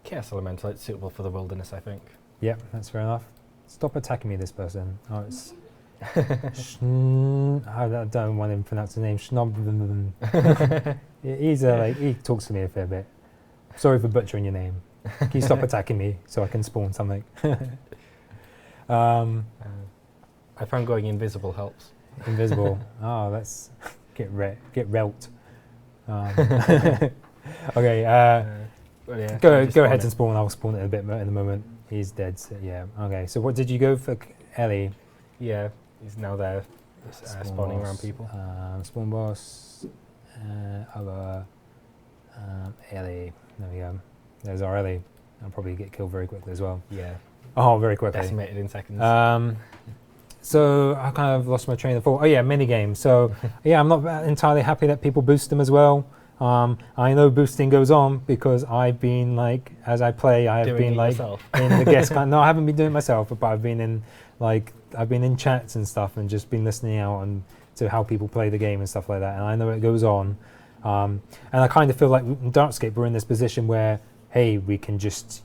Chaos Elemental. It's suitable for the wilderness, I think. Yeah, that's fair enough. Stop attacking me, this person. Oh, it's... I don't want him to pronounce the name. He talks to me a fair bit. Sorry for butchering your name. Can you stop attacking me so I can spawn something? I found going invisible helps. Invisible. Oh, let's get relt. Okay. Go ahead and spawn. I'll spawn it in a bit in a moment. He's dead. So yeah. Okay. So what did you go for, Ellie? Yeah, he's now there, spawning around people. Spawn boss. Ellie. There we go. There's our Ellie. I'll probably get killed very quickly as well. Yeah. Oh, very quickly. Decimated in seconds. So I kind of lost my train of thought. Oh yeah, mini games. So yeah, I'm not entirely happy that people boost them as well. I know boosting goes on because I've been as I play, I have been in the guest. No, I haven't been doing it myself, but I've been in chats and stuff and just been listening out and to how people play the game and stuff like that. And I know it goes on. And I kind of feel like in DarkScape we're in this position where, hey, we can just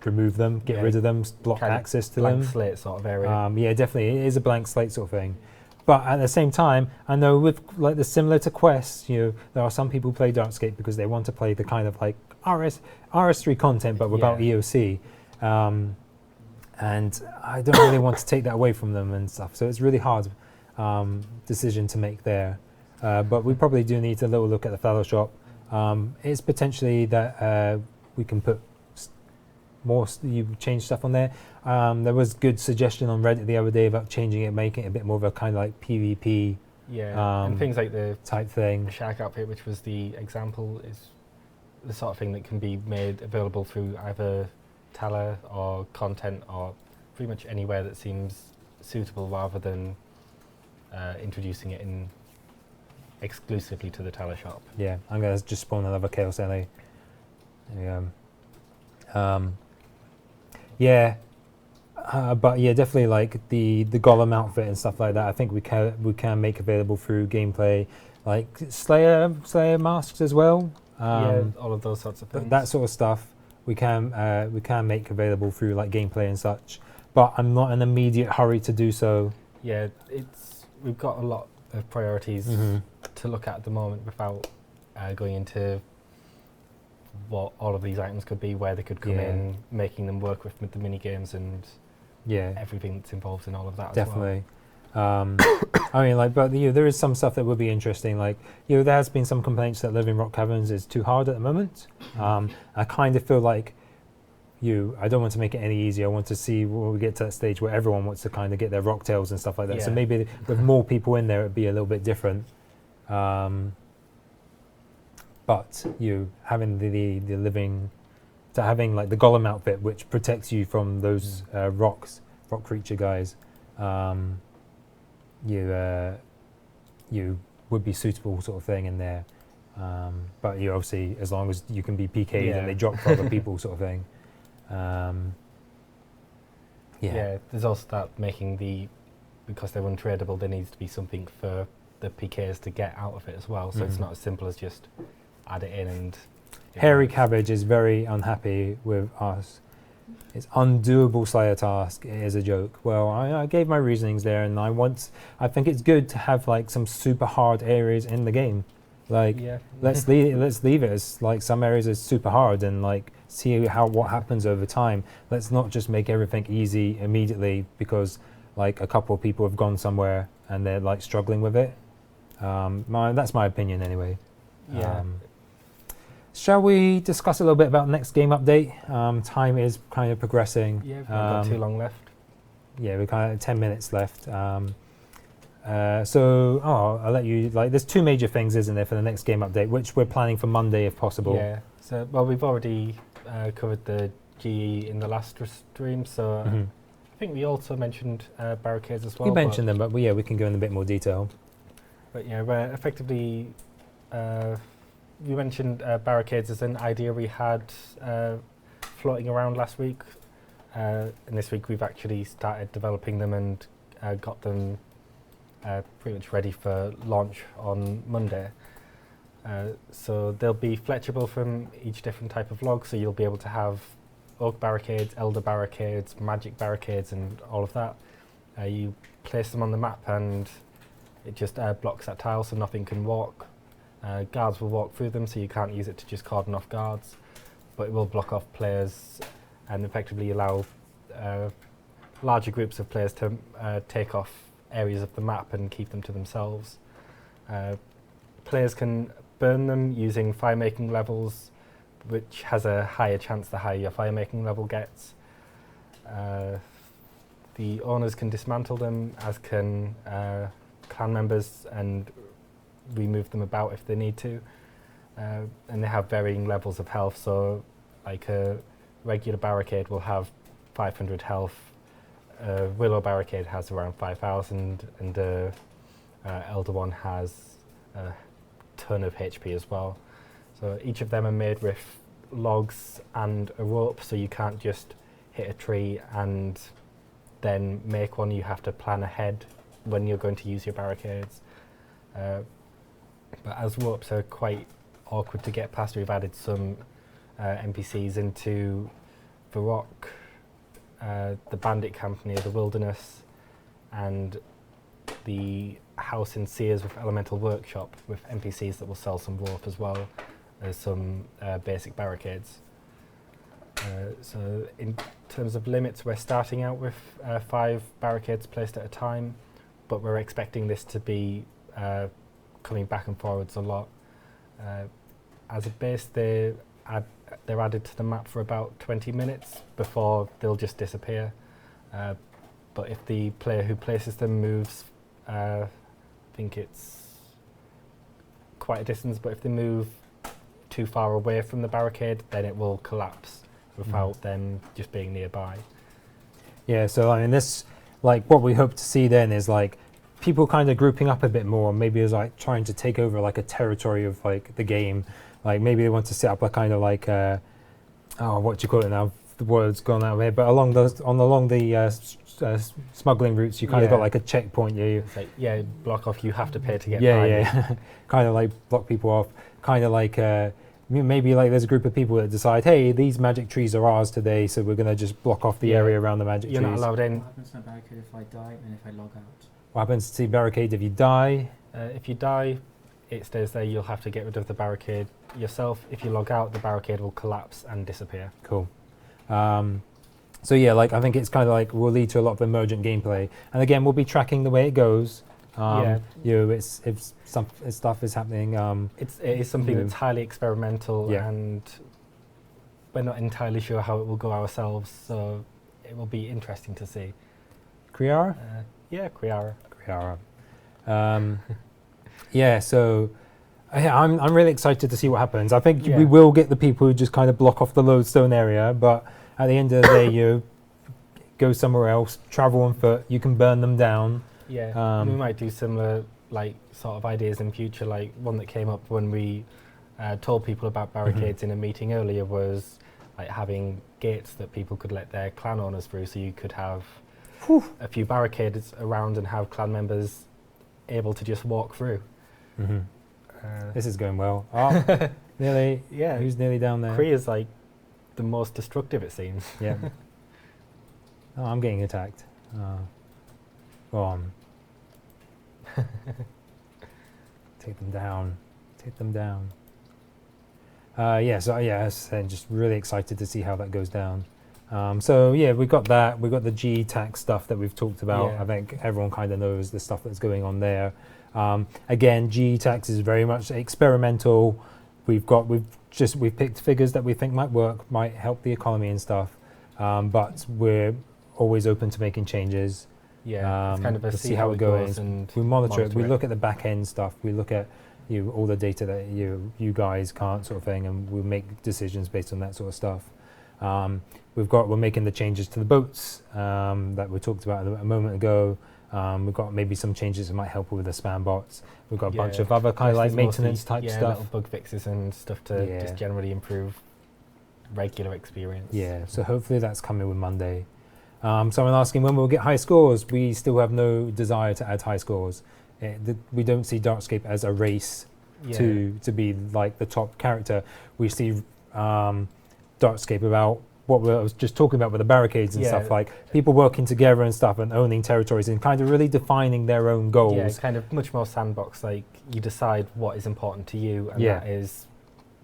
remove them, get rid of them, block access to them. Blank slate sort of area. Yeah, definitely, it is a blank slate sort of thing. But at the same time, I know with the similar to quests, there are some people who play DarkScape because they want to play the kind of RS3 content, but without EOC. and I don't really want to take that away from them and stuff. So it's really hard decision to make there. But we probably do need a little look at the fellow shop. It's potentially that we can put you change stuff on there. There was good suggestion on Reddit the other day about changing it, making it a bit more of a kind of like PvP and things like the type thing. The Shark outfit, which was the example, is the sort of thing that can be made available through either Tala or content or pretty much anywhere that seems suitable, rather than introducing it in exclusively to the Tala shop. Yeah, I'm going to just spawn another Chaos LA. Yeah, but yeah, definitely like the Golem outfit and stuff like that. I think we can make available through gameplay, like Slayer masks as well. All of those sorts of things. That sort of stuff we can make available through like gameplay and such. But I'm not in an immediate hurry to do so. Yeah, we've got a lot of priorities to look at the moment without going into what all of these items could be, where they could come in, making them work with the mini games and everything that's involved in all of that. Definitely. As well. I mean, like, but there is some stuff that would be interesting. Like, there has been some complaints that Living Rock Caverns is too hard at the moment. I kind of feel like I don't want to make it any easier. I want to see when we get to that stage where everyone wants to kind of get their rock tails and stuff like that. So maybe with more people in there, it'd be a little bit different. But having the living, to having like the Golem outfit, which protects you from those rock creature guys, you would be suitable sort of thing in there. But you obviously, as long as you can be PK'd and they drop for other people sort of thing. There's also that making because they're untradeable, there needs to be something for the PKs to get out of it as well. So it's not as simple as just add it in and... Hairy Cabbage is very unhappy with us. It's undoable Slayer task. It is a joke. Well, I gave my reasonings there, and I think it's good to have like some super hard areas in the game. Like, let's leave it as like some areas are super hard and like see what happens over time. Let's not just make everything easy immediately because like a couple of people have gone somewhere and they're like struggling with it. That's my opinion anyway. Shall we discuss a little bit about next game update? Time is kind of progressing. Yeah, we've not got too long left. Yeah, we've kind of 10 minutes left. I'll let you, like, there's two major things, isn't there, for the next game update, which we're planning for Monday if possible. Yeah, so, well, we've already covered the GE in the last stream, so I think we also mentioned barricades as well. We mentioned them, but we can go in a bit more detail. But yeah, we're effectively... we mentioned barricades as an idea we had floating around last week, and this week we've actually started developing them and got them pretty much ready for launch on Monday. So they'll be fletchable from each different type of log, so you'll be able to have oak barricades, elder barricades, magic barricades and all of that. You place them on the map and it just blocks that tile so nothing can walk. Guards will walk through them, so you can't use it to just cordon off guards, but it will block off players and effectively allow larger groups of players to take off areas of the map and keep them to themselves. Players can burn them using fire-making levels, which has a higher chance the higher your fire-making level gets. The owners can dismantle them, as can clan members, and remove them about if they need to. And they have varying levels of health, so like a regular barricade will have 500 health, a willow barricade has around 5,000, and the elder one has a ton of HP as well. So each of them are made with logs and a rope, so you can't just hit a tree and then make one. You have to plan ahead when you're going to use your barricades. But as ropes are quite awkward to get past, we've added some NPCs into the rock, the bandit camp near the wilderness, and the house in Sears with Elemental Workshop with NPCs that will sell some rope as well as some basic barricades. So in terms of limits, we're starting out with 5 barricades placed at a time, but we're expecting this to be coming back and forwards a lot. As a base, they're added to the map for about 20 minutes before they'll just disappear. But if the player who places them moves, I think it's quite a distance, but if they move too far away from the barricade, then it will collapse without them just being nearby. Yeah, so I mean, this, like, what we hope to see then is like people kind of grouping up a bit more. Maybe it's like trying to take over like a territory of like the game. Like maybe they want to set up a kind of like, what do you call it now? The word's gone out of here. But along the smuggling routes, you kind of got like a checkpoint. It's like, block off. You have to pay to get by. Yeah. Kind of like block people off. Kind of like maybe like there's a group of people that decide, hey, these magic trees are ours today, so we're going to just block off the area around the magic trees. You're not allowed in. What happens to the barricade if I die and if I log out? What happens to the barricade if you die? If you die, it stays there. You'll have to get rid of the barricade yourself. If you log out, the barricade will collapse and disappear. Cool. So yeah, like I think it's kind of like will lead to a lot of emergent gameplay, and again we'll be tracking the way it goes. It's stuff is happening. It is something that's highly experimental, Yeah. and we're not entirely sure how it will go ourselves. So it will be interesting to see. Kriara? Kriara. So I'm really excited to see what happens. I think we will get the people who just kind of block off the lodestone area, but at the end of the day, you go somewhere else, travel on foot. You can burn them down. Yeah, we might do similar like sort of ideas in future. Like one that came up when we told people about barricades in a meeting earlier was like having gates that people could let their clan owners through, so you could have a few barricades around and have clan members able to just walk through. This is going well. Oh, nearly. Yeah. Who's nearly down there? Kree is like the most destructive, it seems. Yeah. Oh, I'm getting attacked. Go on. Take them down. Take them down. And just really excited to see how that goes down. We got that. We got the G-Tac stuff that we've talked about. Yeah. I think everyone kind of knows the stuff that's going on there. Again, G-Tax is very much experimental. We've picked figures that we think might work, might help the economy and stuff. But we're always open to making changes. Yeah, it's kind of a see how it goes. And we monitor it. We look at the back end stuff. We look at all the data that you guys can't, sort of thing, and we make decisions based on that sort of stuff. We're making the changes to the boats that we talked about a moment ago. We've got maybe some changes that might help with the spam bots. We've got a bunch of other kind of like maintenance type stuff. Little bug fixes and stuff to just generally improve regular experience. Yeah, so hopefully that's coming with Monday. Someone asking when we'll get high scores. We still have no desire to add high scores. We don't see DarkScape as a race to be like the top character. We see DarkScape about what I was just talking about with the barricades and stuff, like people working together and stuff and owning territories and kind of really defining their own goals. Yeah, kind of much more sandbox, like you decide what is important to you and that is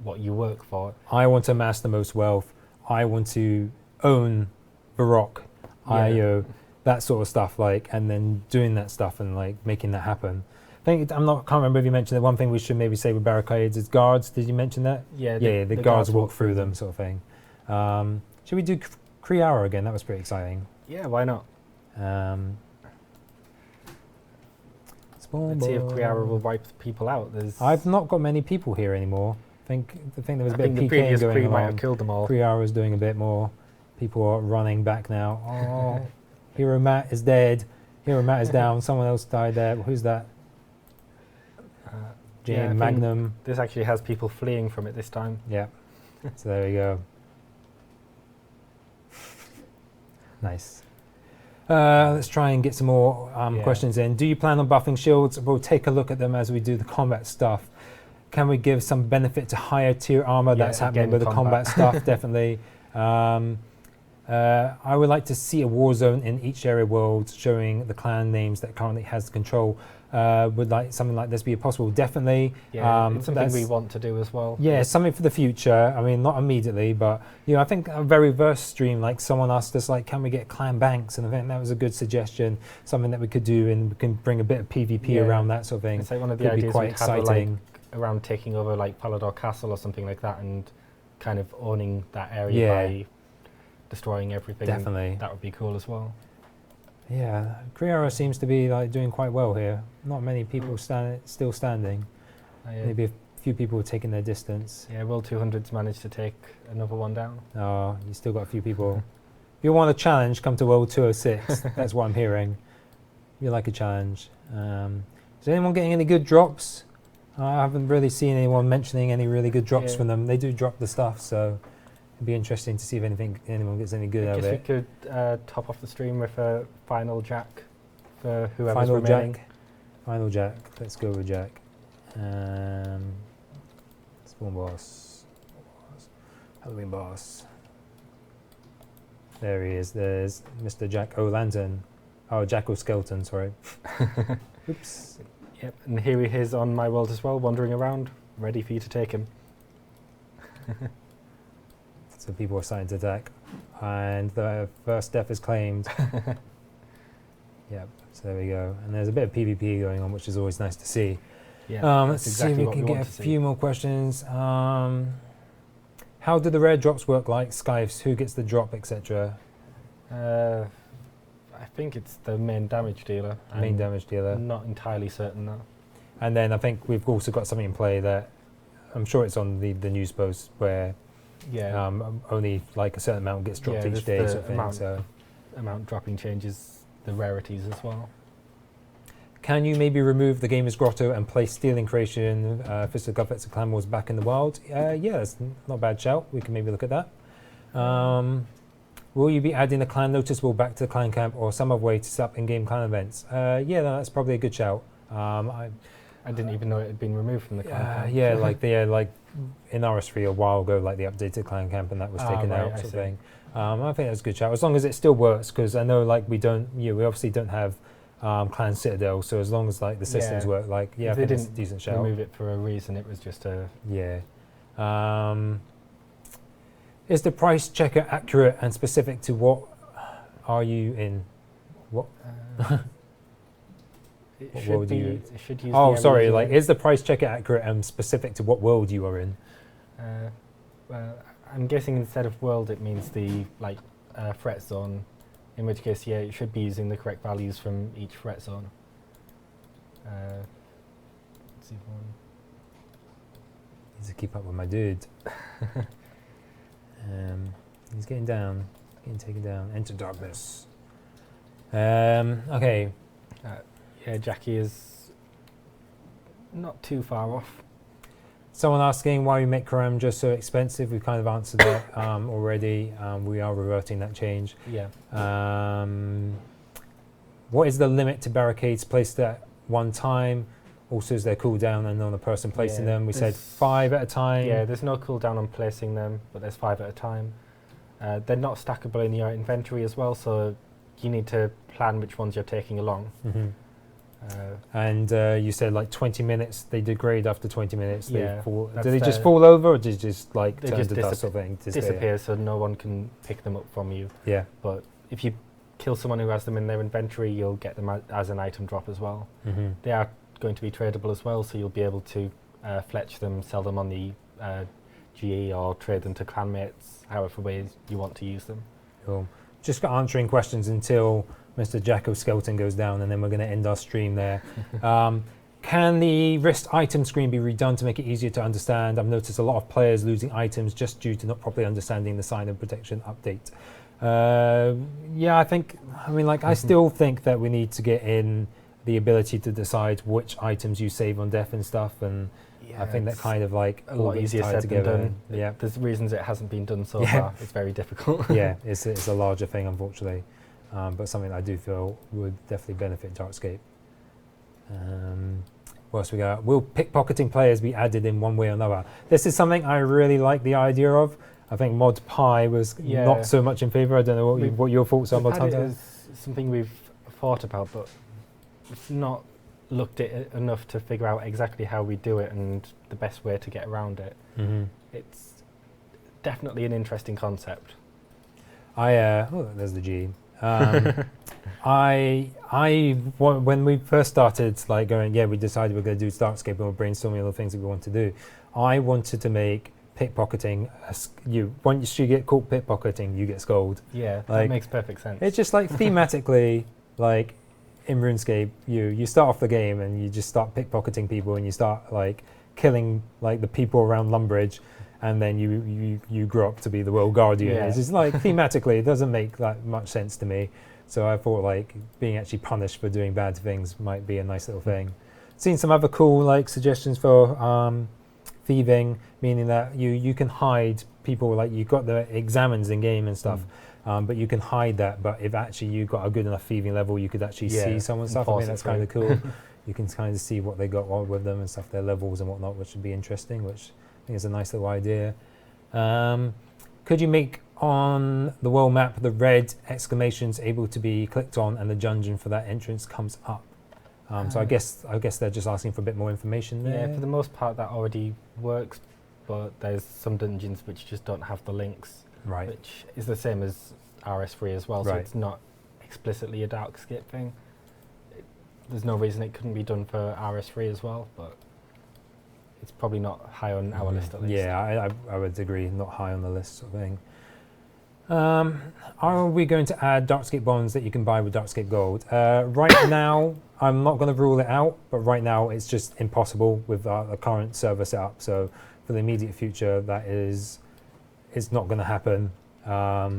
what you work for. I want to amass the most wealth. I want to own Baroque. That sort of stuff, like, and then doing that stuff and like making that happen. Can't remember if you mentioned that. One thing we should maybe say with barricades is guards. Did you mention that? Yeah, the guards walk through them, sort of thing. Should we do Kriara again? That was pretty exciting. Yeah, why not? Let's see if Kriara will wipe people out. I've not got many people here anymore. I think there was a bit of the PK previous going Kree on. might have killed them all. Kriara's doing a bit more. People are running back now. Oh, Hero Matt is dead. Hero Matt is down. Someone else died there. Who's that? Magnum. This actually has people fleeing from it this time. Yeah. So there we go. Nice. Let's try and get some more questions in. Do you plan on buffing shields? We'll take a look at them as we do the combat stuff. Can we give some benefit to higher tier armor? That's happening with the combat stuff, definitely. I would like to see a war zone in each area world showing the clan names that currently has control. would like something like this be possible? Definitely. Yeah, it's something we that's- want to do as well. Yeah, something for the future. I mean, not immediately, but I think a very reverse stream, like someone asked us, like, can we get clan banks? And I think that was a good suggestion, something that we could do, and we can bring a bit of PvP around that sort of thing. It's like one of the Could be ideas quite we'd exciting. have around taking over like Palador Castle or something like that, and kind of owning that area by destroying everything. Definitely. That would be cool as well. Yeah, Kriara seems to be like doing quite well here. Not many people still standing. Maybe a few people have taken their distance. Yeah, World 200's managed to take another one down. Oh, you still got a few people. If you want a challenge, come to World 206. That's what I'm hearing. You like a challenge. Is anyone getting any good drops? I haven't really seen anyone mentioning any really good drops from them. They do drop the stuff, so it'd be interesting to see if anyone gets any good out of it. I guess we could top off the stream with a final Jack for whoever's Final remaining. Jack. Final Jack. Let's go with Jack. Spawn boss. Halloween boss. There he is. There's Mr. Jack O'Lantern. Oh, Jack O'Skeleton, sorry. Oops. Yep, and here he is on my world as well, wandering around, ready for you to take him. So people are starting to attack. And the first death is claimed. Yep, so there we go. And there's a bit of PvP going on, which is always nice to see. Yeah, Let's see if we can get a few more questions. How do the rare drops work, like Skyfs? Who gets the drop, etc.? I think it's the main damage dealer. Main damage dealer. I'm not entirely certain though. And then I think we've also got something in play that I'm sure it's on the news post where only like a certain amount gets dropped each day, sort of thing. So amount dropping changes the rarities as well. can you maybe remove the Gamer's Grotto and place Stealing Creation, Fist of Guffets and Clan Wars back in the wild? Yeah, that's not a bad shout. We can maybe look at that. Will you be adding the clan noticeable back to the clan camp or some other way to set up in-game clan events? Yeah, no, that's probably a good shout. I didn't even know it had been removed from the clan camp. Yeah, like in RS3 a while ago, like the updated clan camp, and that was taken out, sort of thing. I think that's a good shout, as long as it still works, because I know like we obviously don't have Clan Citadel, so as long as like the systems work, like I think it's a decent shout. Remove it for a reason. It was just a Is the price checker accurate and specific to what are you in? What? It world should you? It should use. Oh, sorry. Like, is the price checker accurate and specific to what world you are in? Well, I'm guessing instead of world, it means the threat zone. In which case, yeah, it should be using the correct values from each threat zone. Let's see if one. Need to keep up with my dude. He's getting down. Getting taken down. Enter darkness. Okay. Yeah, Jackie is not too far off. Someone asking why we make Karam just so expensive. We've kind of answered that already. We are reverting that change. Yeah. What is the limit to barricades placed at one time? Also, is there cooldown and on the person placing them? We said 5 at a time. Yeah, there's no cooldown on placing them, but there's 5 at a time. They're not stackable in your inventory as well, so you need to plan which ones you're taking along. Mm-hmm. And you said like 20 minutes, they degrade after 20 minutes. Yeah, do they just fall over, or do they just like they turn just to dust sort of thing? Disappear, so no one can pick them up from you. Yeah. But if you kill someone who has them in their inventory, you'll get them as an item drop as well. Mm-hmm. They are going to be tradable as well, so you'll be able to fletch them, sell them on the GE, or trade them to clanmates, however ways you want to use them. Cool. Just answering questions until Mr. Jacko Skeleton goes down, and then we're going to end our stream there. Can the wrist item screen be redone to make it easier to understand? I've noticed a lot of players losing items just due to not properly understanding the sign of protection update. Yeah, I still think that we need to get in the ability to decide which items you save on death and stuff, and I think that kind of like a lot easier said than done. Yeah, there's reasons it hasn't been done so far. It's very difficult. Yeah, it's a larger thing, unfortunately, but something I do feel would definitely benefit DarkScape. What else we got? Will pickpocketing players be added in one way or another? This is something I really like the idea of. I think Mod Pi was not so much in favour. I don't know what your thoughts are, Mod Hunter. It's something we've thought about, but it's not looked at it enough to figure out exactly how we do it and the best way to get around it. It's definitely an interesting concept. There's the G. When we first started, like we decided we're going to do DarkScape and we're brainstorming all the things that we want to do. I wanted to make pickpocketing. Once you get caught pickpocketing, you get scolded. Yeah, that makes perfect sense. It's just like thematically, like in RuneScape, you start off the game and you just start pickpocketing people and you start like killing like the people around Lumbridge, and then you grow up to be the world guardian. Yeah. It's just like thematically, it doesn't make that much sense to me. So I thought like being actually punished for doing bad things might be a nice little thing. Seen some other cool like suggestions for thieving, meaning that you can hide people, like you've got the examines in game and stuff, but you can hide that. But if actually you got a good enough thieving level, you could actually see someone's stuff. I think that's kind of cool. You can kind of see what they got with them and stuff, their levels and whatnot, which would be interesting, which I think is a nice little idea. Could you make on the world map the red exclamations able to be clicked on and the dungeon for that entrance comes up? So I guess they're just asking for a bit more information there. Yeah, for the most part that already works, but there's some dungeons which just don't have the links, Right. which is the same as RS3 as well, so Right. it's not explicitly a DarkScape thing. There's no reason it couldn't be done for RS3 as well, but it's probably not high on our list at least. Yeah, I would agree, not high on the list sort of thing. Are we going to add DarkScape bonds that you can buy with DarkScape Gold? Right now, I'm not going to rule it out, but right now it's just impossible with the current server setup. So for the immediate future, it's not going to happen. But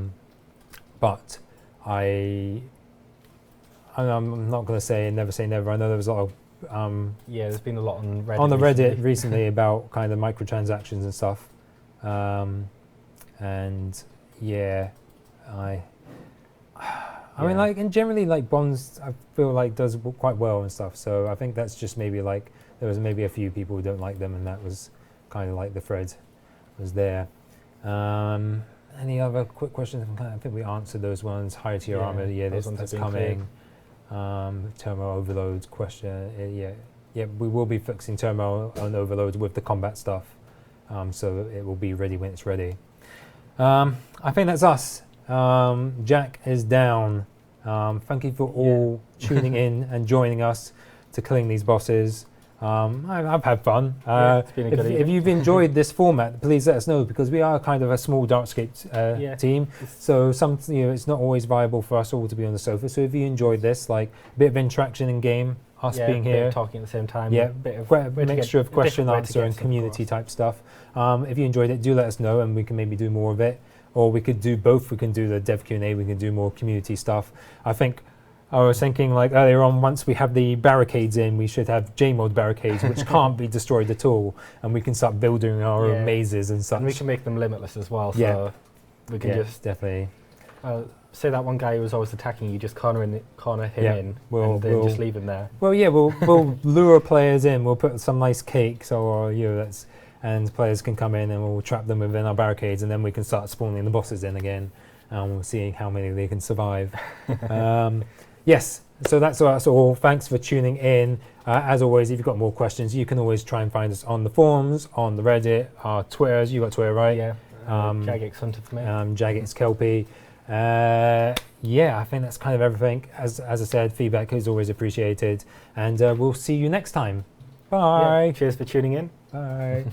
I'm not going to say never. I know there was a lot of there's been a lot on Reddit. on the Reddit recently about kind of microtransactions and stuff, and yeah, I mean, like, and generally, like bonds, I feel like does quite well and stuff. So I think that's just maybe like there was maybe a few people who don't like them, and that was kind of like the thread was there. Any other quick questions? I think we answered those ones. Higher tier armor, that's coming. Terminal overload question, we will be fixing terminal and overload with the combat stuff, so it will be ready when it's ready. I think that's us. Jack is down. Thank you for all tuning in and joining us to killing these bosses. I've had fun. It's been a good if you've enjoyed this format, please let us know, because we are kind of a small DarkScape team. So it's not always viable for us all to be on the sofa. So if you enjoyed this, like a bit of interaction in game, us being here, talking at the same time, a bit of mixture of question answer and community type stuff. If you enjoyed it, do let us know, and we can maybe do more of it. Or we could do both. We can do the dev Q&A. We can do more community stuff. I was thinking like earlier on, once we have the barricades in, we should have J-mode barricades, which can't be destroyed at all, and we can start building our own mazes and such. And we can make them limitless as well, so we can just definitely. Say that one guy who was always attacking you, just corner him in, and then just leave him there. Well, we'll lure players in. We'll put some nice cakes and players can come in, and we'll trap them within our barricades, and then we can start spawning the bosses in again, and we'll see how many they can survive. Yes, so that's all. Thanks for tuning in. As always, if you've got more questions, you can always try and find us on the forums, on the Reddit, our Twitters. You got Twitter, right? Yeah. Jagex Hunter for me. Jagex Kelpie. I think that's kind of everything. As I said, feedback is always appreciated, and we'll see you next time. Bye. Cheers for tuning in. Bye.